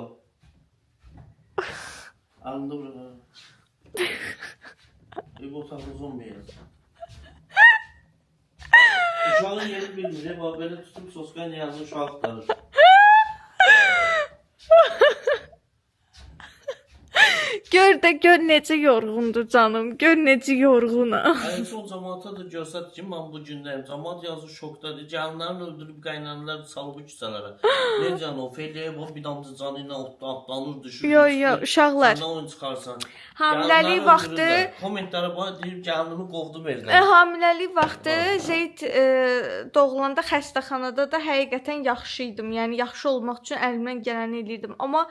Anında bura. Bu otaq uzun bir yer. Uşağın yeri bilmir, belə tutub soskayla yazın uşaq axtarır. Gör necə yorğundur canım. Gör necə yorğunam. En son cemaata da görsət ki, mən bu gündəyim. Cemaat yazı şokdadır. Gəlinlərini öldürüb qaynanlar salıb küçələrə. Necə o Feliyə bu bir damcı canı ilə atlanır, düşür. Yo, uşaqlar. Sən oyun çıxarsan. Hamiləlik Gəlinləri vaxtı öldürürlər. Kommentlərə bax deyib gəlinimi qovdu verirlər. Hamiləlik vaxtı Zeyd doğulanda xəstəxanada da həqiqətən yaxşı idim. Yəni yaxşı olmaq üçün əlimdən gələni edirdim. Amma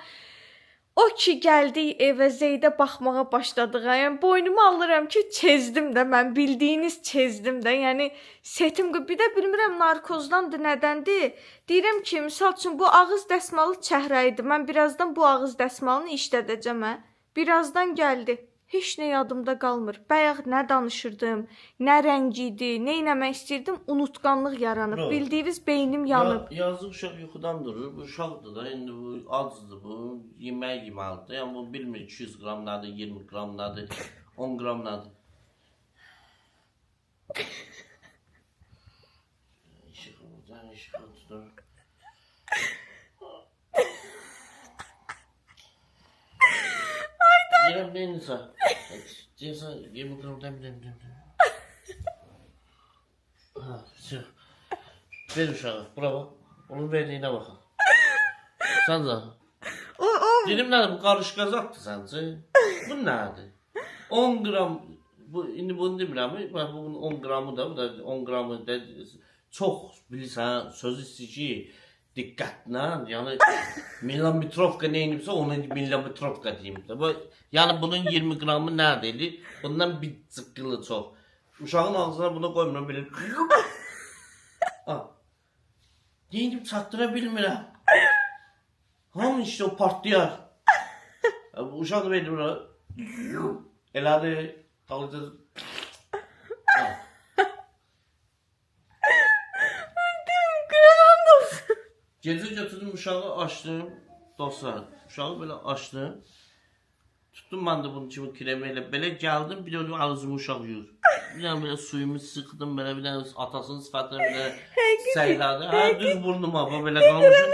o ki gəldi evə Zeydə baxmağa başladıq. Yəni boynumu alıram ki, çezdim də mən bildiyiniz çezdim də. Yəni setim bir də bilmirəm narkozdandır, nədəndir. Deyirəm ki, misal üçün bu ağız dəsmalı çəhrə idi. Mən birazdan bu ağız dəsmalını işlədəcəm hə. Birazdan gəldi. Heç nə yadımda qalmır. Bayaq nə danışırdım, nə rəng idi, nə etmək istirdim, unutqanlıq yaranıb. Bravo. Bildiyiniz beynim yanıb. Yazıq uşaq yuxudan durur. Bu uşaqdır da, indi bu acızdır bu. Yemək yeməlidir. Yəni bu bilmir 200 qram nədir, 20 qram nədir, 10 qram nədir. İşıq tutur. Deyirəm, neyinsə? Deyirsən, 20 qram dem. Ha, sür. Ver uşağı, bura bax. Onun verdiyinə baxın. Sən də. Dedim nədir, bu qarışqazaqdır səncə? Bu nədir? 10 qram, indi bunu demirəm, bunun 10 qramı da, bu da 10 qramı da çox bilirsən, söz istəyir ki, diqqətlə, yəni milimetrovka neyinibsə, ona milimetrovka deyim. Yəni bunun 20 qramı nədir? Bundan bir çıqqılı çox. Uşağın ağzına bunu qoymuram, belə. Deyinib çatdıra bilmirəm. Hamı işte o partlayar. Uşaq da verir bura. Elədir. Qalacaq. Gecə götürdüm uşağı açdım. Dostlar, uşağı belə açdım. Tutdum mən də bunun kimi kremi ilə. Belə gəldim, bir də ağzımı uşaq yuyur. Bir dənə belə suyumu sıxdım, belə bir dənə atasının sifətini belə səyladı. Hə, düz burnuma, belə qalmışım.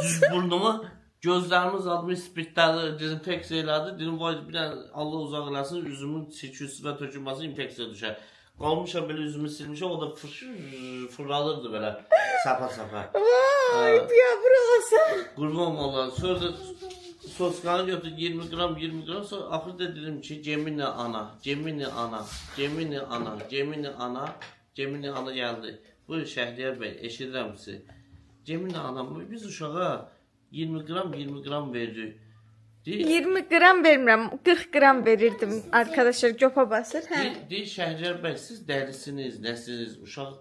Düz burnuma. Gözlərimiz adımı spirtləri dezinfeksiya elədi. Dedim, vay, bir dənə Allah uzaq eləsin, üzümün sivə tökülməsi infeksiya düşər. Qalmışam belə üzümü silmişəm, o da fırladırdı belə, sapa. Vay, biabır olsun. Qurban Allah. Sonra da soskanı götürdüm 20 qram, sonra axırda dedim ki, Cemini ana gəldi. Buyur Şəhriyar bəy, eşidirəm sizi. Cemini anam, biz uşağa 20 qram verdik. 20 qram vermirəm, 40 qram verirdim arkadaşlar, göpa basır. Deyir Şəhriyar bəy, siz dərisiniz, nəsiniz, uşaq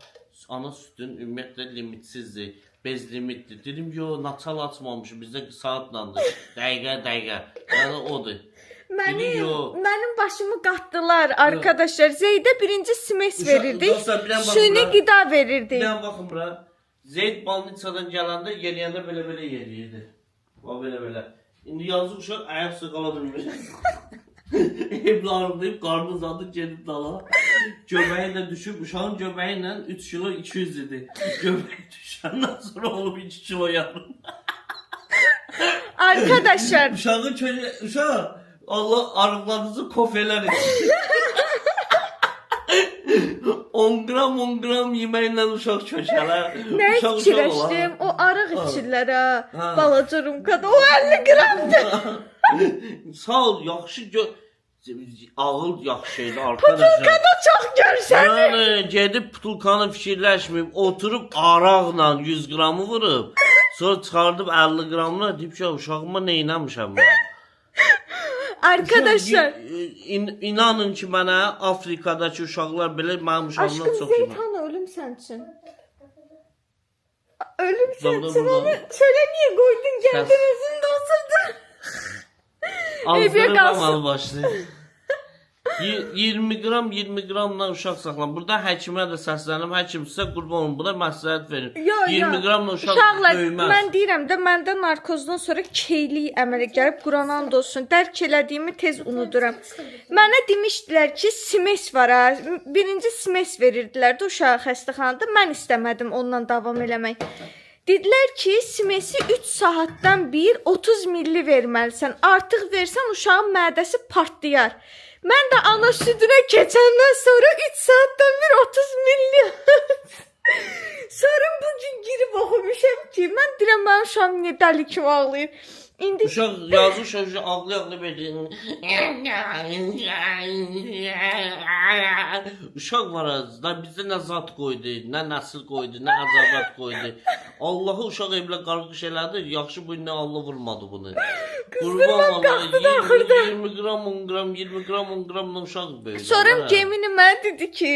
ana sütün ümumiyyətlə limitsizdir, bez limitdir. Dedim, yo, naçal açmamışım, bizdə saatlandır, dəqiqə, yəni odur. Mənim başımı qatdılar arkadaşlar. Zeydə birinci smes verirdik. dostlar, bir dənə baxın Süni bura. qida Bir verirdik. dənə baxın bura. Zeyd balnitsadan gələndə yeriyəndə belə yeriyirdi. Bax belə. İndi yazıq uşaq ayaq üstə qala bilmir. Evlə arıqlayıb, qarnı uzadıb gedib dala. Göbəyi ilə düşüb, uşağın göbəyi ilə 3 kilo 200 idi. Göbəyi düşəndən sonra olub 2 kilo yarım. Arkadaşlar Uşaq Allah arıqlarınızı kofelər etsin. 10 qram yeməklə uşaq köşələr. nə fikirləşdim? O arıq içirlər ha. Balaca rumkada. O 50 qramdır. Sağ ol, yaxşı ağıl yaxşı şeydir arkadaşlar. Putulkada çox görsən. Yəni gedib putulkanı fikirləşməyib, oturub araqla 100 qramı vurub, sonra çıxardıb 50 qramla deyib ki, uşağıma nə eləmişəm mən? Arkadaşlar. İnanın ki mənə Afrikadakı uşaqlar belə mənim uşağımdan Aşkım çox Zeyd yemir. hanı ölüm sən üçün. Ölüm sən Burada, üçün burada. onu çölə niyə qoydun? Gəldin özün də oturdun. Azdırıb qalsın. amal başlayır. 20 qramla uşaq saxlan. Burada həkimə də səslənib, həkim sizə qurban olun, buna məsləhət verin. 20 qramla uşaq Uşaqlar, böyüməz. mən deyirəm də, məndə narkozdan sonra keylik əmələ gəlib, Qur'an and olsun, dərk elədiyimi tez unuduram. Mənə demişdilər ki, smes var ha, birinci smes verirdilər də uşağa xəstəxanada, mən istəmədim ondan davam eləmək. Dedilər ki, smesi 3 saatdan bir 30 milli verməlisən, artıq versən uşağın mədəsi partlayar. Mən də ana südünə keçəndən sonra 3 saatdan bir 30 milli. Sonra bugün girib oxumuşam ki, mən deyirəm mənim uşağım niyə dəli kimi ağlayır. İndi Uşaq yazıq uşaq ağlaya verir. Uşaq var azda bizdə nə zat qoydu, nə nəsil qoydu, nə əcabat qoydu. Allahı uşaq evlə qarqış elədi, yaxşı bu nə Allah vurmadı bunu. Qurban Allah 20 qram 10 qram 20 qram 10 qramla uşaq böyüdü. sonra Gemini mənə dedi ki,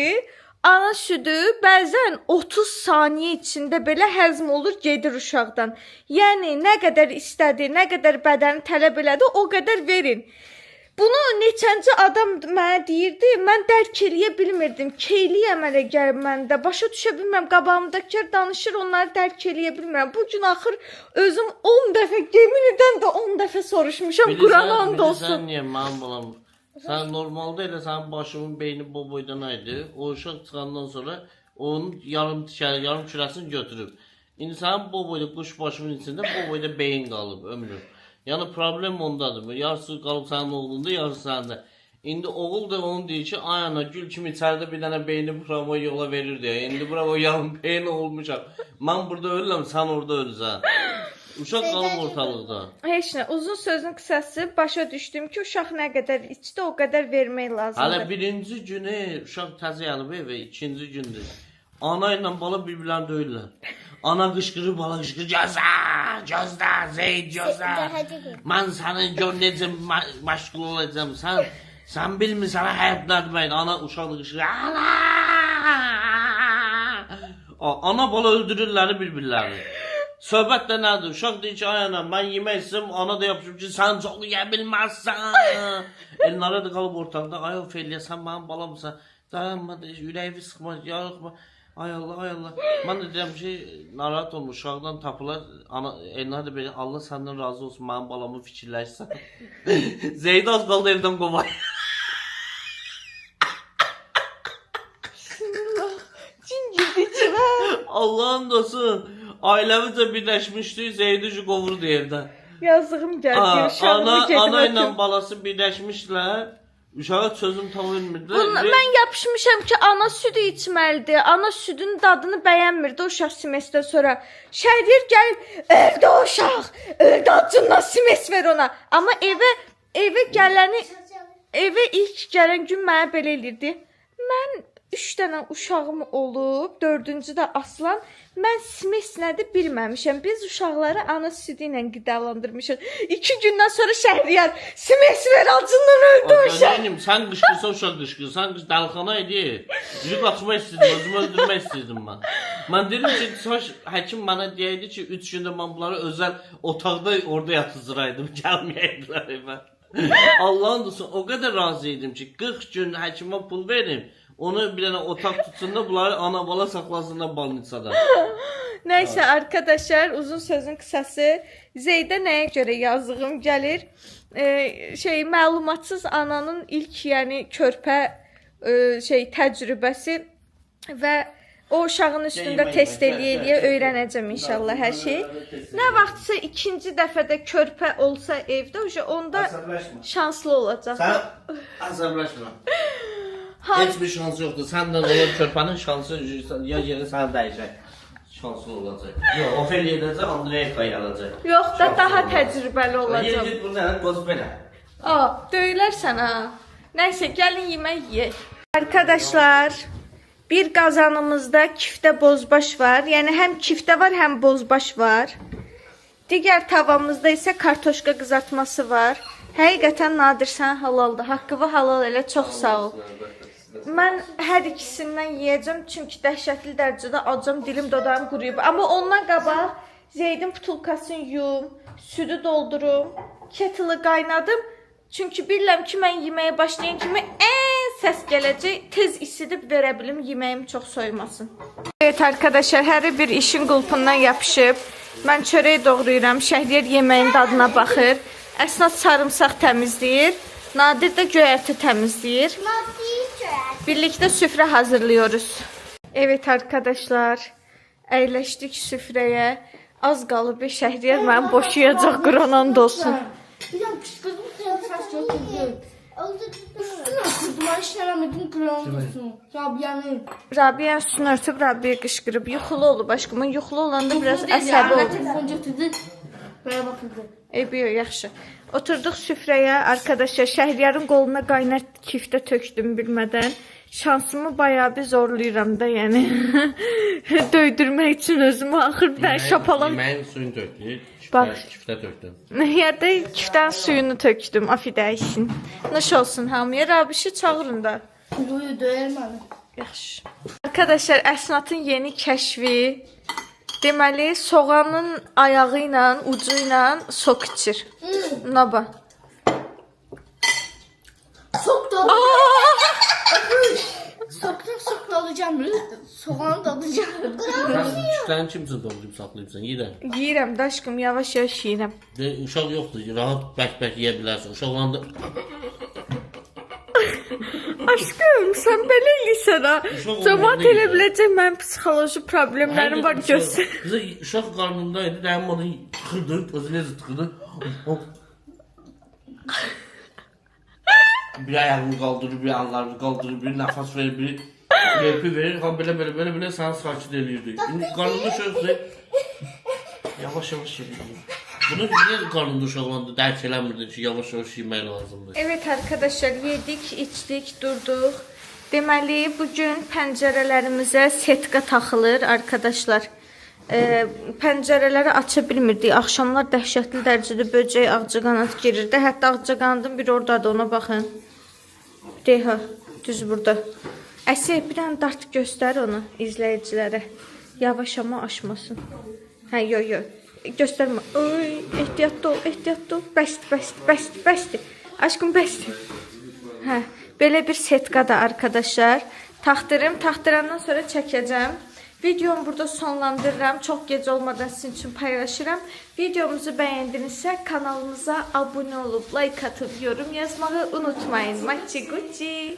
ana südü bəzən 30 saniyə içində belə həzm olur, gedir uşaqdan. Yəni nə qədər istədi, nə qədər bədəni tələb elədi, o qədər verin. Bunu neçənci adam mənə deyirdi, mən dərk eləyə bilmirdim. Keylik əmələ gəlib məndə. Başa düşə bilmirəm, qabağımdakılar danışır, onları dərk eləyə bilmirəm. Bu gün axır özüm 10 dəfə Geminidən də 10 dəfə soruşmuşam, Qur'an and olsun. Sən niyə mənim balam? Sən normalda elə sənin başımın beyni boydan idi. O uşaq çıxandan sonra onun yarım kürəsini götürüb. İndi sənin boyda quş başımın içində boyda beyin qalıb ömrüm. Yəni problem ondadır. Yarısı qalıb sənin oğlunda, yarısı səndə. İndi oğul da onun deyir ki, ay ana gül kimi içəridə bir dənə beyni burama yola verir deyə. İndi bura o yarım beyin olmuşam. Mən burada ölürəm, sən orada ölürsən. Uşaq qalıb ortalıqda. Heç nə, uzun sözün qısası başa düşdüm ki, uşaq nə qədər içdi, o qədər vermək lazımdır. Hələ birinci günü uşaq təzə yanıb evə, ikinci gündür. Ana ilə bala bir-birlərini döyürlər. Ana qışqırır, bala qışqırır, gözlə, Zeyd, gözlə. Mən sənin gör necə məşğul olacağım, sən bilmirsən həyat nə deməkdir. Ana uşaq da qışqırır, ana! Ana bala öldürürlər bir-birlərini. Söhbət də nədir? Uşaq deyir ki, ay ana, mən yemək istəyirəm, ana da yapışıb ki, sən çox yeyə bilməzsən. Elnara da qalıb ortalıqda, ay Ofeliya, sən mənim balamsan, dayanma, ürəyimi sıxma, yarıqma. Ay Allah, ay Allah. Mən də deyirəm ki, narahat olmuş, uşaqdan tapılar. Elnara da belə, Allah səndən razı olsun, mənim balamı fikirləşsən. Zeyd az qaldı evdən qovay. Cin girdi içimə. Allah'ın dostu. Ailəmizlə birləşmişdik, Zeydi şu qovurdu evdən. Yazığım gəldi, uşağımı gedim. Ana ilə balası birləşmişlər. Uşağa sözüm tam vermirdilər. Mən yapışmışam ki, ana südü içməlidir. Ana südün dadını bəyənmirdi uşaq simesdən sonra. Şəhər gəlib, öldü uşaq, öldü acından simes ver ona. Amma evə gələni, evə ilk gələn gün mənə belə elirdi. Mən 3 dənə uşağım olub, 4-cü də Aslan. Mən simes nədir bilməmişəm. Biz uşaqları ana südü ilə qidalandırmışıq. 2 gündən sonra Şəhriyar simes ver acından öldü uşaq. Sən qışqırsa uşaq qışqır. Sən dəlxana idi. Cüq açmaq istədim, özümü öldürmək istədim mən. Mən dedim ki, həkim mənə deyəydi ki, 3 gündə mən bunları özəl otaqda orada yatızdıraydım. Gəlməyəydilər evə. Allah'ın dostu o kadar razıydım ki 40 gün həkimə pul verim. Onu bir dənə otaq tutsun da bunları ana bala saxlasınlar balnitsada. Neyse arkadaşlar, uzun sözün kısası, Zeydə nəyə görə yazdığım gəlir. Məlumatsız ananın ilk, yəni körpə təcrübəsi və o uşağın üstündə test eləyə öyrənəcəm inşallah hər şeyi. Nə vaxtsa ikinci dəfədə körpə olsa evdə, onda şanslı olacaq. Sən əsəbləşmə. Heç bir şansı yoxdur. Səndən olan körpənin şansı ya yeri sənə dəyəcək. Şanslı olacaq. Yox, Ofeliya edəcək, Andreyka gələcək. Yox da daha təcrübəli olacaq. Git buradan, qoz belə. Döylərsən ha. Nəysə, gəlin yemək yeyək. Arkadaşlar, bir qazanımızda kiftə bozbaş var. Yəni həm kiftə var, həm bozbaş var. Digər tavamızda isə kartoşka qızartması var. Həqiqətən Nadir, sən halaldır. Haqqını halal elə, çox sağ ol. Mən hər ikisindən yeyəcəm, çünki dəhşətli dərəcədə acam, dilim dodağım quruyub. Amma ondan qabaq Zeydin butulkasını yum, südü doldurum, kettle'ı qaynadım. Çünki bilirəm ki, mən yeməyə başlayan kimi səs gələcək, tez isidib verə bilim, yeməyim çox soymasın. Evet arkadaşlar, hər bir işin qulpundan yapışıb. Mən çörək doğrayıram, Şəhriyar yeməyin dadına baxır. Əsnad sarımsaq təmizləyir, Nadir də göyərti təmizləyir. Birlikte süfre hazırlıyoruz. Evet arkadaşlar, əyləşdik süfrəyə. Az qalıb Şəhriyar mən boşayacaq, Quranan olsun. Bir an kışkırdım, sen saç götürdün. Üstüne kırdım, işlemedim, kırılmışsın. Rabia'nın. Rabia üstünü örtüb, Rabia qışqırıb. Yuxulu olub aşkımın, yuxulu olanda biraz əsəbi oldu. Telefon götürdü, böyle bakırdı. Eybiyo, yaxşı. Oturduk süfrəyə. Arkadaşlar, Şəhriyarın qoluna qaynar kiftə tökdüm bilmədən. Şansımı bayağı bir zorlayıram da, yəni. Döydürmək üçün özümü axır bir dənə şapalam. Yeməyin suyunu tökdü, kiftə tökdüm. Yerde kiftən suyunu tökdüm, afidəysin. Nuş olsun hamıya, Rabişi çağırın da. Duyu döyərmədim. Yaxşı. Arkadaşlar, Əsnatın yeni kəşfi. Deməli, soğanın ayağı ilə, ucu ilə sok içir. Naba. Sok da Sok da alacağım. Soğanı da alacağım. Kiftəni kimsə doldurub saxlayıbsan, yedən. Yiyirəm də aşkım, yavaş-yavaş yiyirəm. Uşaq yoxdur, rahat bək-bək yeyə bilərsən. Uşaq olanda... Aşkım, sən belə eləysən ha. Cəmat elə biləcək, mənim psixoloji problemlərim var, göstər. Qızı, uşaq qarnındaydı, dəmin onu tıxırdı, özü necə tıxırdı. Bir ayağını qaldırır, bir anlarını qaldırır, bir nəfəs verir, bir yerpi verir. Belə səni sakit edirdi. İndi qarnında uşaqdır. Yavaş-yavaş yedir. Bunu niyə qarnında uşaq olanda dərk eləmirdi ki, yavaş-yavaş yemək lazımdır? Evet arkadaşlar, yedik, içdik, durduq. Deməli, bugün pəncərələrimizə setka taxılır arkadaşlar. Pəncərələri aça bilmirdik. Axşamlar dəhşətli dərəcədə böcək, ağcaqanad girirdi. Hətta ağcaqanadın biri oradadır, ona baxın. Deha, düz burada. Əsək, bir dənə dart göstər onu izləyicilərə. Yavaş ama aşmasın. Hə, yo. Göstərmə. Oy, ehtiyatlı ol. Bəsdir. Aşkım, bəsdir. Hə, belə bir setka da arkadaşlar. Taxtırandan sonra çəkəcəm. Videomu burada sonlandırıram. Çox gec olmadan sizin üçün paylaşıram. Videomuzu bəyəndinizsə kanalımıza abunə olub, like atıb, yorum yazmağı unutmayın. Maçi Gucci.